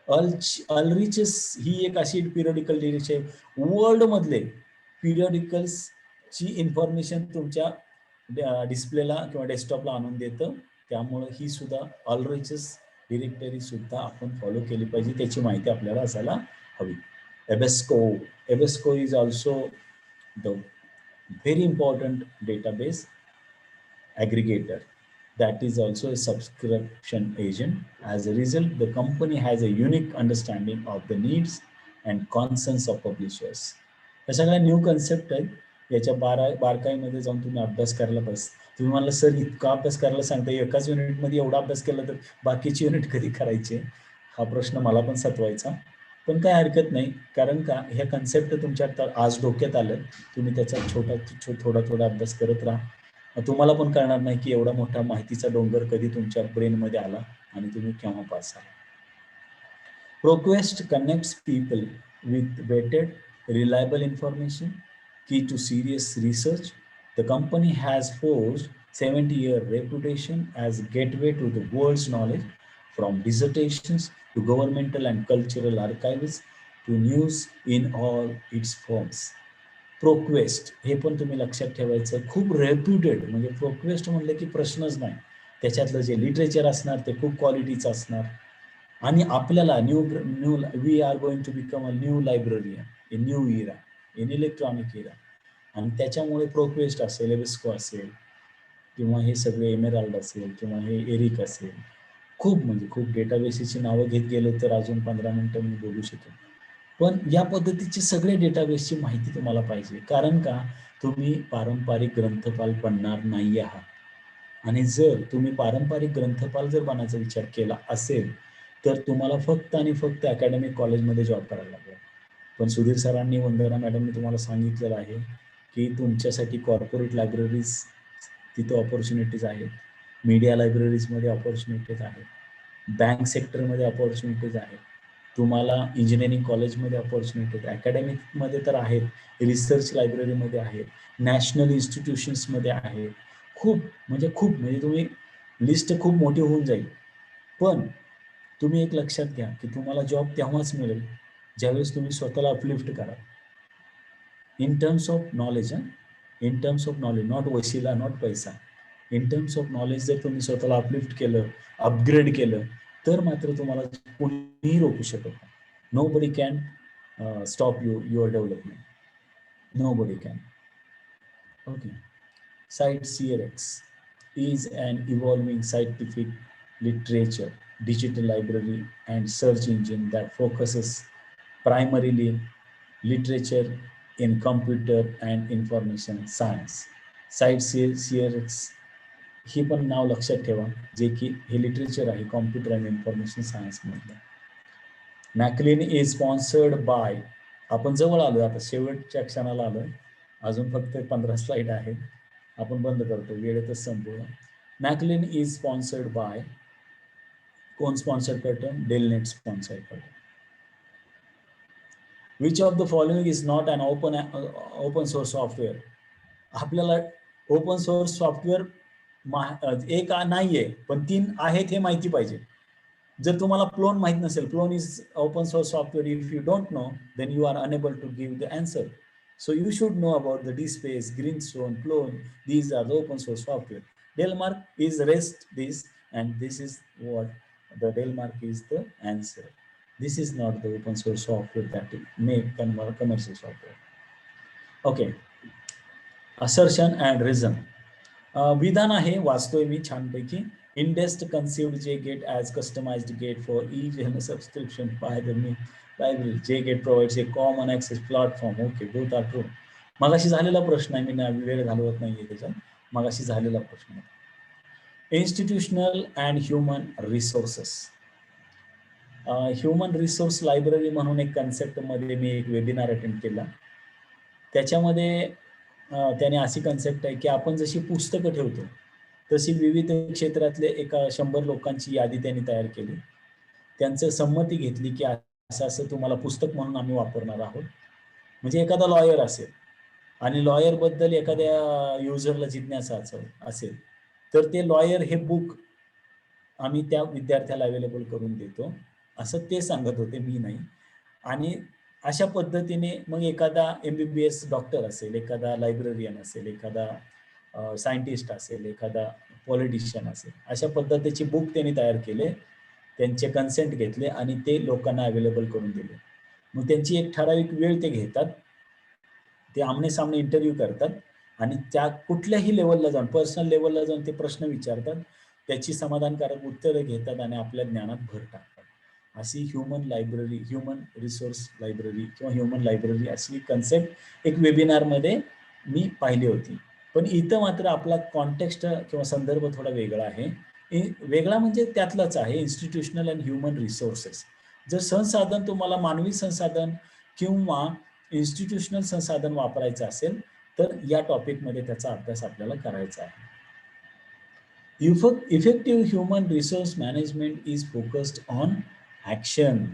Ulrichs ही एक अशी पिरियडिकल directory आहे world मधले पिरियडिकल्सची information तुमच्या डिस्प्लेला किंवा डेस्कटॉपला आणून देतं. त्यामुळे ही सुद्धा Ulrichs डिरेक्टरी सुद्धा आपण फॉलो केली पाहिजे, त्याची माहिती आपल्याला असायला हवी. EBSCO is also the very important database aggregator. That is also a subscription agent. As a result, the company has a unique understanding of the needs and concerns of publishers. या सगळ्या new concept आहेत. याच्या बारकाईमध्ये जाऊन तुम्ही अभ्यास करायला पाहिजे. तुम्ही मला सर इतका अभ्यास करायला सांगता, एकाच युनिटमध्ये एवढा अभ्यास केला तर बाकीचे युनिट कधी करायचे, हा प्रश्न मला पण सतवायचा. पण काय हरकत नाही, कारण का ह्या कन्सेप्ट तुमच्या आज डोक्यात आलं, तुम्ही त्याचा थोडा अभ्यास करत राहा. तुम्हाला पण कळणार नाही की एवढा मोठा माहितीचा डोंगर कधी तुमच्या ब्रेनमध्ये आला आणि तुम्ही केव्हा पास झाला. ProQuest connects people with vetted, reliable information, key to serious research. The company has forged 70-year reputation as a gateway to the world's knowledge, from dissertations to governmental and cultural archives. To news in all its forms. ProQuest हे पण तुम्ही लक्षात ठेवायचं, खूप reputed, म्हणजे प्रोक्वेस्ट म्हणलं की प्रश्नच नाही. त्याच्यातलं जे लिटरेचर असणार ते खूप क्वालिटीचं असणार. आणि आपल्याला new we are going to become a new librarian in new era, in electronic era. आणि त्याच्यामुळे प्रोक्वेस्ट असेल, एबिस्को असेल, किंवा हे सगळे एमेराल्ड असेल, किंवा हे एरिक असेल, खूप म्हणजे खूप डेटाबेसेसची नावं घेत गेलो तर अजून 15 मिनिटं मी बोलू शकेन. पण या पद्धतीचे सगळे डेटाबेसची माहिती तुम्हाला पाहिजे. कारण का, तुम्ही पारंपरिक ग्रंथपाल बनणार नाही आहात. आणि जर तुम्ही पारंपरिक ग्रंथपाल जर बनायचा विचार केला असेल तर तुम्हाला फक्त आणि फक्त अकॅडमिक कॉलेजमध्ये जॉब करायला लागेल. पण सुधीर सरांनी, वंदना मॅडमनी तुम्हाला सांगितलेलं आहे की तुमच्यासाठी कॉर्पोरेट लायब्ररीज, तिथं ऑपॉर्च्युनिटीज आहेत, मीडिया लायब्ररीजमध्ये ऑपॉर्च्युनिटीज आहेत, बँक सेक्टरमध्ये ऑपॉर्च्युनिटीज आहेत, तुम्हाला इंजिनिअरिंग कॉलेजमध्ये ऑपॉर्च्युनिटीज, अकॅडमिकमध्ये तर आहेत, रिसर्च लायब्ररीमध्ये आहेत, नॅशनल इन्स्टिट्यूशन्समध्ये आहेत, खूप म्हणजे तुम्ही लिस्ट खूप मोठी होऊन जाईल. पण तुम्ही एक लक्षात घ्या की तुम्हाला जॉब तेव्हाच मिळेल ज्यावेळेस तुम्ही स्वतःला अपलिफ्ट कराल. In terms of knowledge, in terms of knowledge, not वशिला, नॉट पैसा. इन टर्म्स ऑफ नॉलेज जर तुम्ही स्वतःला अपलिफ्ट केलं, अपग्रेड केलं, तर मात्र तुम्हाला कोणीही रोखू शकत नाही. Nobody can stop your development. Nobody can. Okay. CiteSeerX is an evolving scientific literature, digital library, and search engine that focuses primarily literature in computer and information science. CiteSeerX ही पण नाव लक्षात ठेवा, जे की हे लिटरेचर आहे कॉम्प्युटर अँड इन्फॉर्मेशन सायन्समधलं. मॅकलिन इज स्पॉन्सर्ड बाय, आपण जवळ आलो, आता शेवटच्या क्षणाला आलो, अजून फक्त 15 स्लाईड आहेत, आपण बंद करतो, वेळेतच संपवूया. मॅकलिन इज स्पॉन्सर्ड बाय, कोण स्पॉन्सर करतं? डेलनेट स्पॉन्सर करतं. Which of the following is not an open source software? आपल्याला ओपन सोर्स सॉफ्टवेअर एक नाहीये, पण 3 आहेत हे माहिती पाहिजे. जर तुम्हाला प्लोन माहित नसेल, Plone is open source software, if you don't know then you are unable to give the answer. So you should know about the DSpace, Greenstone, Plone. These are the open source software. Delmark is REST this, and this is what the Delmark is the answer. This is not the open source software that make commercial software. Okay. Assertion and reason. विधान आहे, वाचतोय मी छानपैकी. Indest conceived JGate as customized gate for each subscription by the library. JGate provides a common access platform. Okay, both are true. मगाशी झालेला प्रश्न आहे, मी वेळ घालवत नाहीये त्याच्यात. मगाशी झालेला प्रश्न आहे. Institutional and human resources. Human resource library म्हणून एक कन्सेप्टमध्ये मी एक वेबिनार अटेंड केला. त्याच्यामध्ये त्याने अशी कन्सेप्ट आहे की आपण जशी पुस्तकं ठेवतो तशी विविध क्षेत्रातले एका 100 लोकांची यादी त्यांनी तयार केली. त्यांचं संमती घेतली की असं असं तुम्हाला पुस्तक म्हणून आम्ही वापरणार आहोत. म्हणजे एखादा लॉयर असेल आणि लॉयर बद्दल एखाद्या युजरला जिज्ञासा असेल तर ते लॉयर हे बुक आम्ही त्या विद्यार्थ्याला अवेलेबल करून देतो, असं ते सांगत होते, मी नाही. आणि अशा पद्धतीने मग एखादा MBBS डॉक्टर असेल, एखादा लायब्ररियन असेल, एखादा सायंटिस्ट असेल, एखादा पॉलिटिशियन असेल, अशा पद्धतीचे बुक त्यांनी तयार केले, त्यांचे कन्सेंट घेतले आणि ते लोकांना अवेलेबल करून दिले. मग त्यांची एक ठराविक वेळ ते घेतात, ते आमने सामने इंटरव्ह्यू करतात आणि त्या कुठल्याही लेवलला जाऊन, पर्सनल लेवलला जाऊन ते प्रश्न विचारतात, त्याची समाधानकारक उत्तरं घेतात आणि आपल्या ज्ञानात भर टाकतात. अशी human library, human resource library किंवा ह्युमन लायब्ररी अशी कन्सेप्ट एक वेबिनारमध्ये मी पाहिली होती. पण इथं मात्र आपला कॉन्टेक्स्ट किंवा संदर्भ थोडा वेगळा आहे. वेगळा म्हणजे त्यातलाच आहे, इन्स्टिट्यूशनल अँड ह्युमन रिसोर्सेस. जर संसाधन तुम्हाला मानवी संसाधन किंवा इन्स्टिट्यूशनल संसाधन वापरायचं असेल तर या टॉपिकमध्ये त्याचा अभ्यास आपल्याला करायचा आहे. Effective human resource management is focused on action.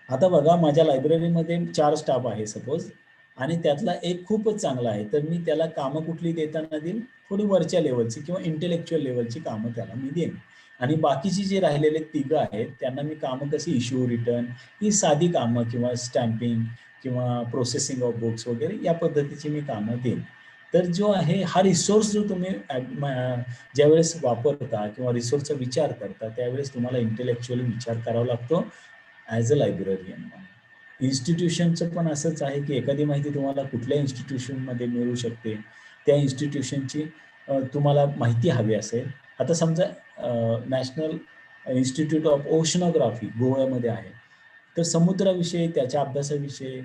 आता बघा, माझ्या लायब्ररीमध्ये 4 स्टाफ आहे सपोज, आणि त्यातला एक खूपच चांगला आहे, तर मी त्याला कामं कुठली देताना देईल, थोडी वरच्या लेवलची किंवा इंटेलेक्च्युअल लेवलची कामं त्याला मी देईन. आणि बाकीची जी राहिलेले 3 आहेत त्यांना मी कामं कशी इश्यू, रिटर्न ही साधी कामं किंवा स्टॅम्पिंग किंवा प्रोसेसिंग ऑफ बुक्स वगैरे या पद्धतीची मी कामं देईन. तर जो आहे हा रिसोर्स जो तुम्ही ज्यावेळेस वापरता किंवा रिसोर्सचा विचार करता त्यावेळेस तुम्हाला इंटेलेक्च्युअली विचार करावा लागतो ॲज अ लायब्ररियन. इन्स्टिट्यूशनचं पण असंच आहे की एखादी माहिती तुम्हाला कुठल्या इन्स्टिट्यूशनमध्ये मिळू शकते. त्या इन्स्टिट्यूशनची तुम्हाला माहिती हवी असेल. आता समजा नॅशनल इन्स्टिट्यूट ऑफ ओशनोग्राफी गोव्यामध्ये आहे. तर समुद्राविषयी त्याच्या अभ्यासाविषयी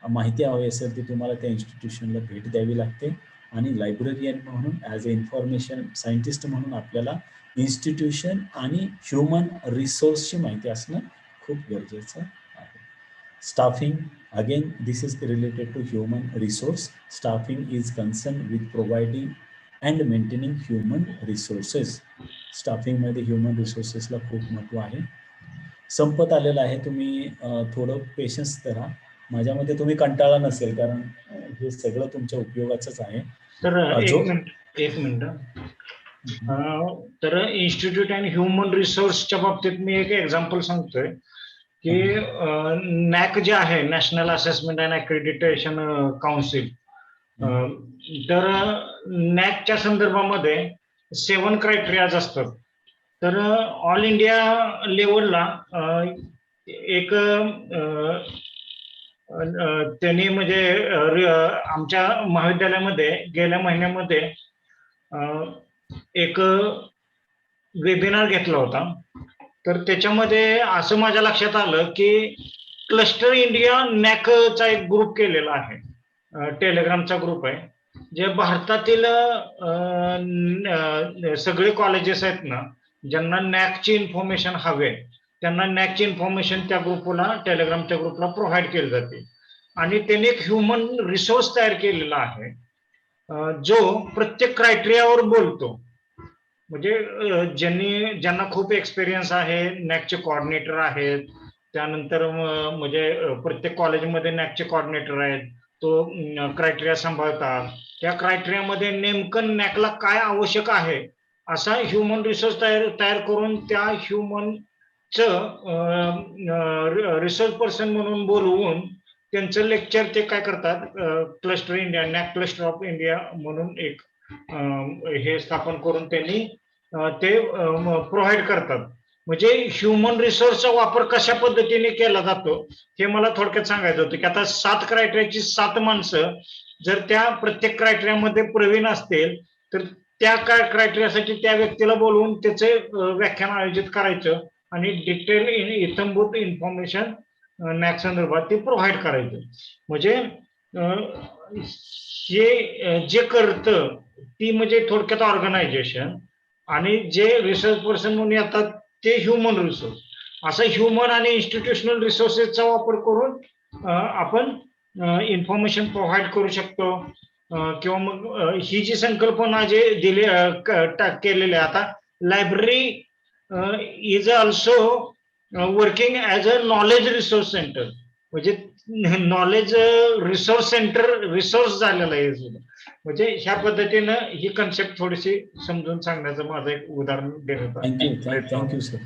माहिती हवी असेल ती तुम्हाला त्या इन्स्टिट्यूशनला भेट द्यावी लागते आणि लायब्ररियन म्हणून ॲज अ इन्फॉर्मेशन सायंटिस्ट म्हणून आपल्याला इन्स्टिट्यूशन आणि ह्युमन रिसोर्सची माहिती असणं खूप गरजेचं आहे. Staffing again this is related to human resource. Staffing is concern with providing and maintaining human resources. स्टाफिंगमध्ये ह्युमन रिसोर्सेसला खूप महत्त्व आहे. संपत आलेलं आहे. तुम्ही थोडं पेशन्स धरा. माझ्यामध्ये तुम्ही कंटाळा नसेल कारण हे सगळं तुमच्या उपयोगाचंच आहे. तर जो एक मिनिट तर इन्स्टिट्यूट अँड ह्युमन रिसोर्सच्या बाबतीत मी एक एक्झाम्पल सांगतोय की नॅक जे आहे national assessment and accreditation council, तर नॅकच्या संदर्भामध्ये 7 क्रायटेरियाज असतात. तर ऑल इंडिया लेवलला एक त्यांनी म्हणजे आमच्या महाविद्यालयामध्ये गेल्या महिन्यामध्ये एक वेबिनार घेतला होता. तर त्याच्यामध्ये असं माझ्या लक्षात आलं की क्लस्टर इंडिया नॅकचा एक ग्रुप केलेला आहे, टेलिग्रामचा ग्रुप आहे, जे भारतातील सगळे कॉलेजेस आहेत ना ज्यांना नॅकची इन्फॉर्मेशन हवे त्यांना नॅकची इन्फॉर्मेशन त्या ग्रुपला टेलिग्रामच्या ग्रुपला प्रोव्हाइड केली जाते. आणि त्यांनी एक ह्युमन रिसोर्स तयार केलेला आहे जो प्रत्येक क्रायटेरियावर बोलतो. म्हणजे ज्यांना खूप एक्सपिरियन्स आहे, नॅकचे कोऑर्डिनेटर आहेत, त्यानंतर म्हणजे प्रत्येक कॉलेजमध्ये नॅकचे कोऑर्डिनेटर आहेत, तो क्रायटेरिया सांभाळतात. त्या क्रायटेरियामध्ये नेमकं नॅकला काय आवश्यक आहे असा ह्युमन रिसोर्स तयार करून त्या ह्युमनचं रिसर्च पर्सन म्हणून बोलवून त्यांचं लेक्चर ते काय करतात, cluster India NAAC cluster of India म्हणून एक हे स्थापन करून त्यांनी ते प्रोव्हाइड करतात. म्हणजे ह्युमन रिसोर्सचा वापर कशा पद्धतीने केला जातो हे मला थोडक्यात सांगायचं होतं की आता 7 क्रायटेरियाची 7 माणसं जर त्या प्रत्येक क्रायटेरियामध्ये प्रवीण असतील तर त्या क्रायटेरियासाठी त्या व्यक्तीला बोलवून त्याचे व्याख्यान आयोजित करायचं आणि डिटेल इत्थंभूत इन्फॉर्मेशन नॅक संदर्भात ते प्रोव्हाइड करायचं. म्हणजे हे जे करतं ती म्हणजे थोडक्यात ऑर्गनायझेशन आणि जे रिसर्च पर्सन म्हणून येतात ते ह्युमन रिसोर्स. असा ह्युमन आणि इन्स्टिट्यूशनल रिसोर्सेसचा वापर करून आपण इन्फॉर्मेशन प्रोव्हाइड करू शकतो. किंवा मग ही जी संकल्पना जे केलेली आहे आता, library is also working as a knowledge resource centre. म्हणजे नॉलेज रिसोर्स सेंटर रिसोर्स झालेला आहे. म्हणजे ह्या पद्धतीनं ही कन्सेप्ट थोडीशी समजून सांगण्याचं माझं एक उदाहरण देण्याचं. Thank you sir.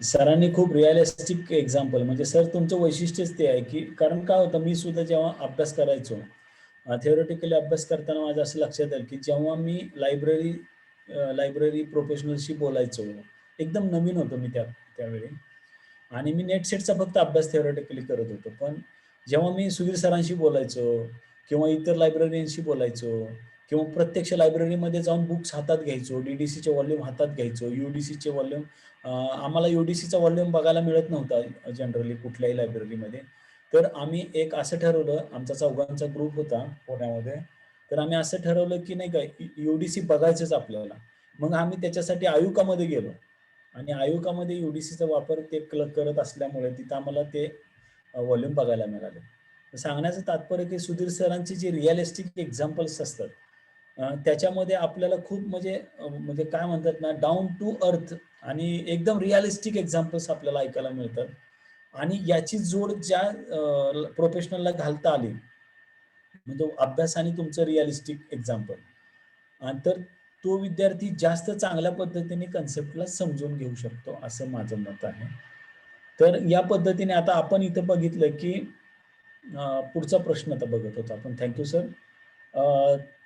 सरांनी खूप रिअलिस्टिक एक्झाम्पल, म्हणजे सर तुमचं वैशिष्ट्यच ते आहे की कारण काय होतं, मी सुद्धा जेव्हा अभ्यास करायचो थिओरिटिकली अभ्यास करताना माझं असं लक्षात आलं की जेव्हा मी लायब्ररी प्रोफेशनलशी बोलायचो, एकदम नवीन होतो मी त्यावेळी आणि मी नेट सेटचा फक्त अभ्यास थिओरिटिकली करत होतो. पण जेव्हा मी सुधीर सरांशी बोलायचो किंवा इतर लायब्ररीयांशी बोलायचो किंवा प्रत्यक्ष लायब्ररीमध्ये जाऊन बुक्स हातात घ्यायचो, DDCचे व्हॉल्यूम हातात घ्यायचो, UDCचे व्हॉल्यूम, आम्हाला UDCचा व्हॉल्यूम बघायला मिळत नव्हता जनरली कुठल्याही लायब्ररीमध्ये. तर आम्ही एक असं ठरवलं, आमचा 4घांचा ग्रुप होता पुण्यामध्ये, तर आम्ही असं ठरवलं की नाही का UDC बघायचंच आपल्याला. मग आम्ही त्याच्यासाठी आयुकामध्ये गेलो आणि आयुकामध्ये UDCचा वापर ते करत असल्यामुळे तिथं आम्हाला ते व्हॉल्यूम बघायला मिळाले. सांगण्याचं तात्पर्य की सुधीर सरांची जी रिअलिस्टिक एक्झाम्पल्स असतात त्याच्यामध्ये आपल्याला खूप म्हणजे काय म्हणतात ना, डाऊन टू अर्थ आणि एकदम रिअलिस्टिक एक्झाम्पल्स आपल्याला ऐकायला मिळतात. आणि याची जोड ज्या प्रोफेशनलला घालता आली म्हणजे अभ्यास आणि तुमचं रिअलिस्टिक एक्झाम्पल, तर तो विद्यार्थी जास्त चांगल्या पद्धतीने कन्सेप्टला समजून घेऊ शकतो, असं माझं मत आहे. तर या पद्धतीने आता आपण इथं बघितलं की पुढचा प्रश्न आता बघत होतो आपण. Thank you sir.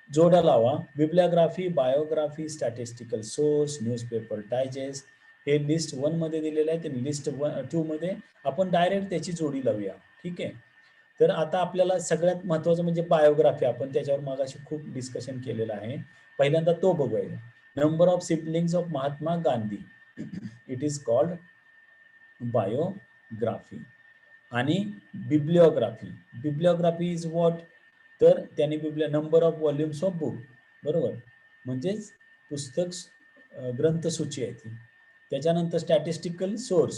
जोड्या लावा. Bibliography, biography, statistical source, newspaper digest हे लिस्ट 1 मध्ये दिलेलं आहे. आणि लिस्ट 2 मध्ये आपण डायरेक्ट त्याची जोडी लावूया. ठीक आहे. तर आता आपल्याला सगळ्यात महत्त्वाचं म्हणजे बायोग्राफी, आपण त्याच्यावर मगाशी खूप डिस्कशन केलेलं आहे. पहिल्यांदा तो बघूया. Number of siblings of Mahatma Gandhi. It is called biography. आणि बिब्लिओग्राफी. Bibliography is what? तर त्याने number of volumes of book, बरोबर, म्हणजेच पुस्तक ग्रंथसूची आहे ती. त्याच्यानंतर स्टॅटिस्टिकल सोर्स.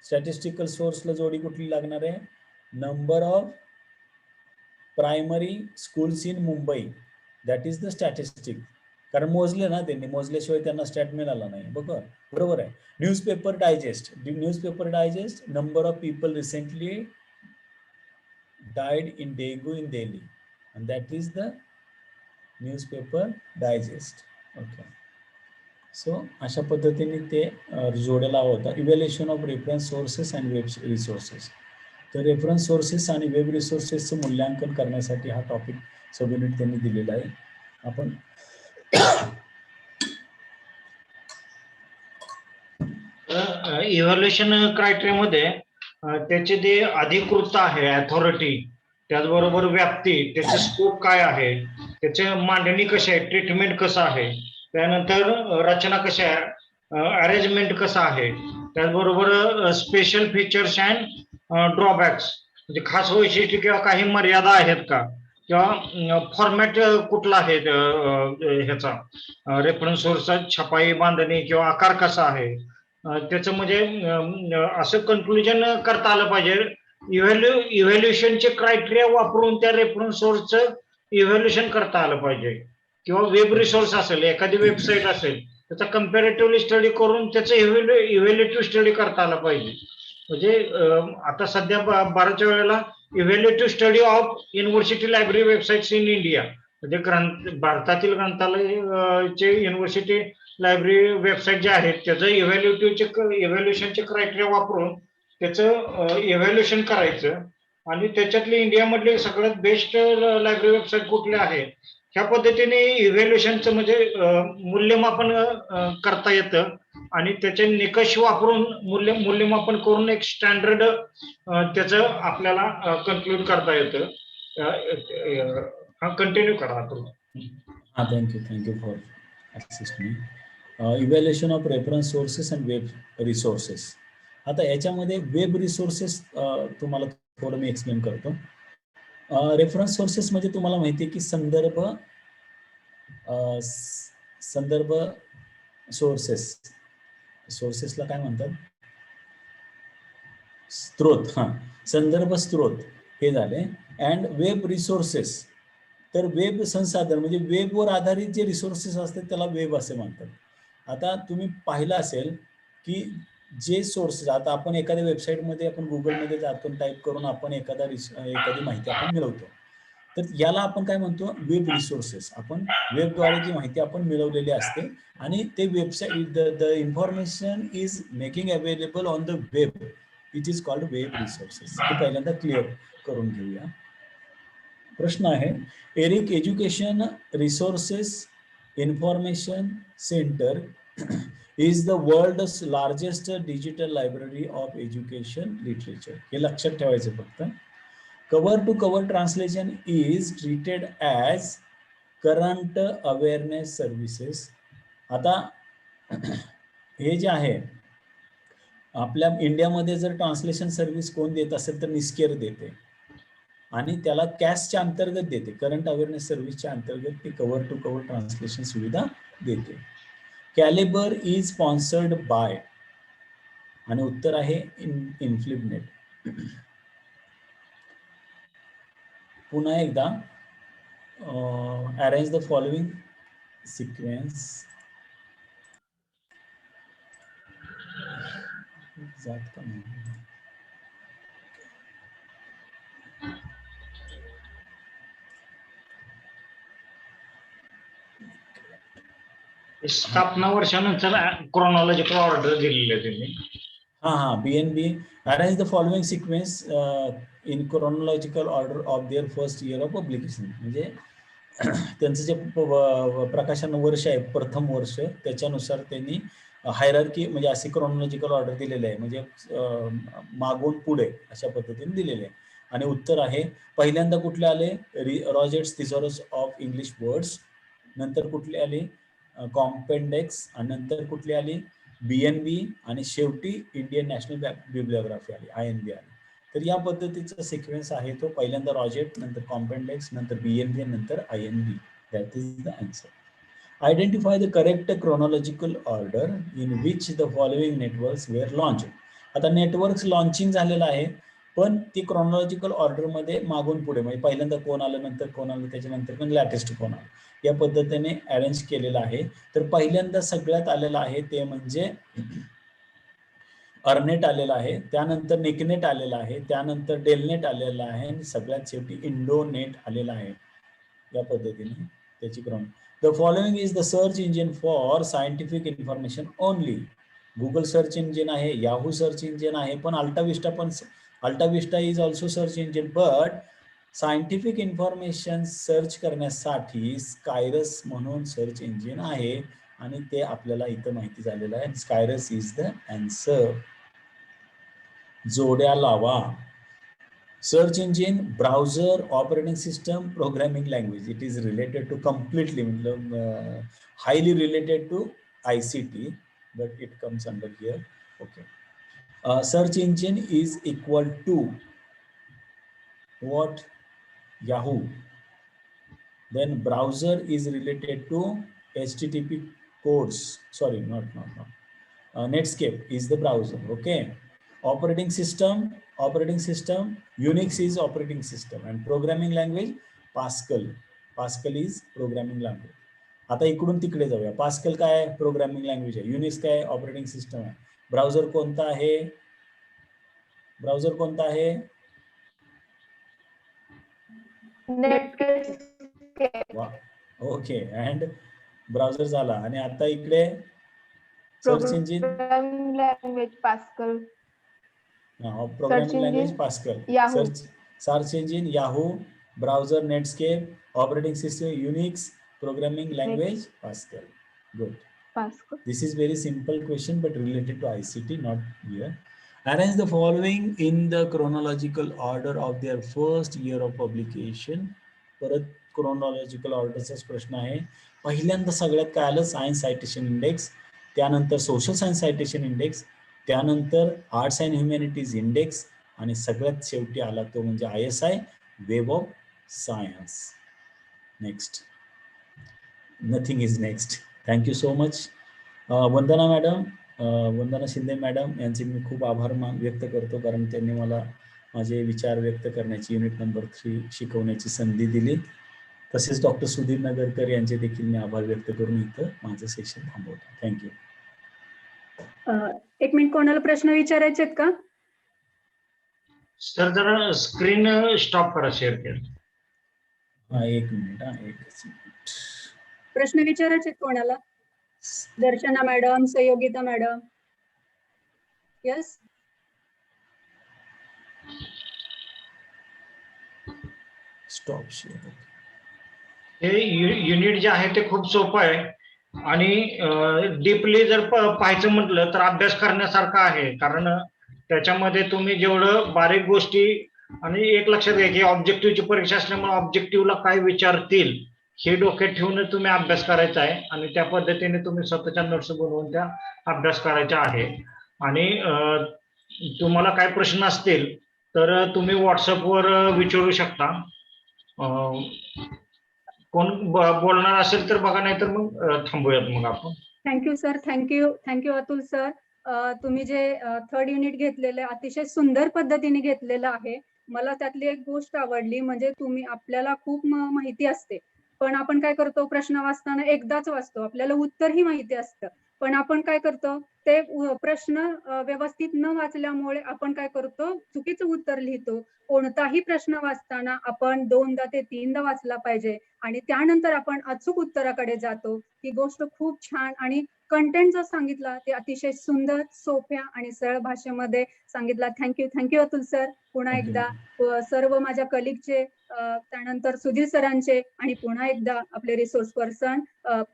स्टॅटिस्टिकल सोर्सला जोडी कुठली लागणार आहे? Number of primary schools in Mumbai, that is the statistic. कारण मोजले ना त्यांनी, मोजल्याशिवाय त्यांना स्टॅट मिळाला नाही. बरोबर आहे. Newspaper digest. Newspaper digest, number of people recently died in Daegu in Delhi, and that is the newspaper digest. Okay. So अशा पद्धतीने ते जोड्याला होता. Evaluation of reference sources and web resources. तर रेफरन्स सोर्सेस आणि वेब रिसोर्सेसचं मूल्यांकन करण्यासाठी हा topic sub unit त्यांनी दिलेला आहे. आपण इव्हॅल्युएशन क्रायटेरियामध्ये त्याचे जे अधिकृत आहे अथॉरिटी, त्याचबरोबर व्याप्ती, त्याचे स्कोप काय आहे, त्याचे मांडणी कशी आहे, ट्रीटमेंट कसं आहे, त्यानंतर रचना कशी आहे, अरेंजमेंट कसं आहे, त्याचबरोबर स्पेशल फीचर्स अँड ड्रॉबॅक्स, म्हणजे खास वैशिष्ट्य किंवा काही मर्यादा आहेत का, किंवा फॉर्मॅट कुठला आहे ह्याचा रेफरन्स सोर्सचा, छपाई, बांधणी किंवा आकार कसा आहे, त्याचं म्हणजे असं कन्क्लुजन करता आलं पाहिजे. इव्हॅल्युएशनचे क्रायटेरिया वापरून त्या रेफरन्स सोर्सचं इव्हॅल्युएशन करता आलं पाहिजे. किंवा वेब रिसोर्स असेल, एखादी वेबसाईट असेल, त्याचा कम्पॅरेटिव्हली स्टडी करून त्याचं इव्हॅल्युएटिव्ह स्टडी करता आलं पाहिजे. म्हणजे आता सध्या बऱ्याच वेळेला evaluative study of university library websites in India, म्हणजे भारतातील ग्रंथालयाचे युनिव्हर्सिटी लायब्ररी वेबसाईट जे आहेत त्याचं इव्हॅल्युएशनचे क्रायटेरिया वापरून त्याचं इव्हॅल्युएशन करायचं, आणि त्याच्यातली इंडियामधली सगळ्यात बेस्ट लायब्ररी वेबसाईट कुठल्या आहेत ह्या पद्धतीने इव्हॅल्युएशनचं म्हणजे मूल्यमापन करता येतं, आणि त्याचे निकष वापरून मूल्यमापन करून एक स्टँडर्ड त्याचं आपल्याला कन्क्लूड करता येतं. कंटिन्यू करा आपण. Thank you for assist me. Evaluation of reference sources and web resources. आता याच्यामध्ये वेब रिसोर्सेस तुम्हाला थोडं मी एक्सप्लेन करतो. रेफरन्स सोर्सेस म्हणजे तुम्हाला माहिती आहे की संदर्भ सोर्सेसला काय म्हणतात? स्त्रोत. संदर्भ स्त्रोत हे झाले. अँड वेब रिसोर्सेस, तर वेब संसाधन म्हणजे वेबवर आधारित जे रिसोर्सेस असतात त्याला वेब असे म्हणतात. आता तुम्ही पाहिलं असेल की जे सोर्सेस, आता आपण एखाद्या वेबसाईटमध्ये आपण गुगलमध्ये जातो, टाईप करून आपण एखादी माहिती आपण मिळवतो, तर याला आपण काय म्हणतो? Web resources. आपण वेबद्वारे जी माहिती आपण मिळवलेली असते आणि ते website the information is making available on the web, it is called web resources. हे पहिल्यांदा क्लिअर करून घेऊया. प्रश्न आहे, ERIC Education Resources Information Center is the world's largest digital library of education literature. हे लक्षात ठेवायचं फक्त. Cover to cover translation is treated as current awareness services. आता हे जे आहे आपल्या इंडियामध्ये जर ट्रान्सलेशन सर्व्हिस कोण देत असेल तर निस्केर देते, आणि त्याला कॅशच्या अंतर्गत देते, करंट अवेअरनेस सर्व्हिसच्या अंतर्गत ते कव्हर टू कव्हर ट्रान्सलेशन सुविधा देते. कॅलिबर इज स्पॉन्सर्ड बाय, आणि उत्तर आहे इन्फ्लिबनेट. पुन्हा एकदा अरेंज द फॉलोइंग सिक्वेन्स. जात का नाही? स्थापना वर्षानंतर क्रोनॉलॉजिकल ऑर्डर दिलेली आहे त्यांनी. BNB arrange the following sequence in chronological order of their first year of publication. म्हणजे त्यांचं जे प्रकाशन वर्ष आहे प्रथम वर्ष त्याच्यानुसार त्यांनी हायरार्की म्हणजे अशी क्रोनॉलॉजिकल ऑर्डर दिलेले आहे, म्हणजे मागून पुढे अशा पद्धतीने दिलेले आहे. आणि उत्तर आहे पहिल्यांदा कुठले आले रॉजेट्स थिसॉरस ऑफ इंग्लिश वर्ड्स, नंतर कुठली आली कॉम्पेंडेक्स, आणि नंतर कुठली आली BNB, आणि शेवटी इंडियन नॅशनल बिब्लिओग्राफी आली INB आली. तर या पद्धतीचा सिक्वेन्स आहे तो, पहिल्यांदा रॉजेट, नंतर कॉम्पेंडेक्स, नंतर BNB, नंतर INB. That is the answer. Identify the correct chronological order in which the following networks were launch. आता नेटवर्क्स लॉन्चिंग झालेलं आहे, पण ती क्रोनॉलॉजिकल ऑर्डरमध्ये मागून पुढे, म्हणजे पहिल्यांदा कोण आलं, नंतर कोण आलं, त्याच्यानंतर पण लॅटेस्ट कोण आलं, या पद्धतीने अरेंज केलेलं आहे. तर पहिल्यांदा सगळ्यात आलेलं आहे ते म्हणजे अर्नेट आलेला आहे, त्यानंतर निकनेट आलेला आहे, त्यानंतर डेलनेट आलेला आहे, आणि सगळ्यात शेवटी इंडोनेट आलेला आहे. या पद्धतीने त्याची क्रम. The following is the search engine for scientific information only. Google search engine आहे, याहू सर्च इंजिन आहे, पण AltaVista is also search engine, but scientific information search करण्यासाठी स्कायरस म्हणून सर्च इंजिन आहे, आणि ते आपल्याला इथं माहिती झालेलं आहे. Scirus is the answer. जोड्या लावा. Search engine, browser, operating system, programming language. It is related to completely, मतलब highly related to ICT, but it comes under here. Okay. Search engine is equal to what? Yahoo. Then browser is related to HTTP codes. Sorry, not. Netscape is the browser. Okay. Operating system, Unix is operating system, and programming language Pascal. Pascal is programming language. आता इकडून तिकडे जाऊया. Pascal काय आहे? Programming language आहे. Unix काय आहे? Operating system आहे. ब्राउझर कोणता आहे? ओके. अँड ब्राउझर झाला. आणि आता इकडे search engine, programming language pascal, programming language pascal, search engine Yahoo, browser Netscape, operating system Unix, programming language Pascal. Good. Pascal. This is very simple question, but related to ICT, not here. Arrange the following in the chronological order of their first year of publication. परत chronological orderचाच प्रश्न आहे. पहिल्यांदा सगळ्यात काय आलं? Science citation index, त्यानंतर social science citation index, त्यानंतर arts and humanities index, आणि सगळ्यात शेवटी आला तो म्हणजे ISI web of science. Next. Nothing is next. Thank you so much. Vandana madam, Vandana Shinde madam यांचे मी खूप आभार व्यक्त करतो, कारण त्यांनी मला माझे विचार व्यक्त करण्याची युनिट नंबर 3 शिकवण्याची संधी दिली. तसेच डॉक्टर सुधीर नगरकर यांचे देखील मी आभार व्यक्त करून इथं माझं सेशन थांबवतो. थँक्यू. एक मिनिट, कोणाला प्रश्न विचारायचे आहेत का? सर जरा स्क्रीन स्टॉप करा, शेअर केलं. एक मिनिट. प्रश्न विचारायचे कोणाला? दर्शना madam, सहयोगिता madam. Yes. Stop share. हे युनिट जे आहे ते खूप सोपं आहे, आणि डीपली जर पाहायचं म्हटलं तर अभ्यास करण्यासारखा आहे, कारण त्याच्यामध्ये तुम्ही जेवढं बारीक गोष्टी, आणि एक लक्षात घ्या की ऑब्जेक्टिव्हची परीक्षा असल्यामुळे ऑब्जेक्टिव्हला काय विचारतील हे डोक्यात ठेवून तुम्ही अभ्यास करायचा आहे, आणि त्या पद्धतीने तुम्ही स्वतःच्या नोट्स बनवून त्या अभ्यास करायचा आहे. आणि तुम्हाला काय प्रश्न असतील तर तुम्ही व्हॉट्सअपवर विचारू शकता. कोण बोलणार असेल तर बघा, नाही तर मग थांबूयात मग आपण. Thank you sir. Thank you Atul sir. तुम्ही जे थर्ड युनिट घेतलेलं अतिशय सुंदर पद्धतीने घेतलेलं आहे. मला त्यातली एक गोष्ट आवडली, म्हणजे तुम्ही, आपल्याला खूप माहिती असते, पण आपण काय करतो, प्रश्न वाचताना एकदाच वाचतो, आपल्याला उत्तरही माहिती असतं, पण आपण काय करतो, ते प्रश्न व्यवस्थित न वाचल्यामुळे आपण काय करतो, चुकीचं उत्तर लिहितो. कोणताही प्रश्न वाचताना आपण 2दा ते 3दा वाचला पाहिजे आणि त्यानंतर आपण अचूक उत्तराकडे जातो. ही गोष्ट खूप छान आणि कंटेंट जो सांगितला ते अतिशय सुंदर, सोप्या आणि सरळ भाषेमध्ये सांगितला. Thank you Atul sir. पुन्हा Thank you. एकदा सर्व माझ्या कलिगचे, त्यानंतर सुधीर सरांचे आणि पुन्हा एकदा आपले resource person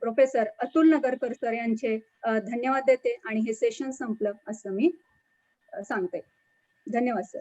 professor Atul Nagarkar sir यांचे धन्यवाद देते आणि हे सेशन संपलं असं मी सांगते. धन्यवाद सर.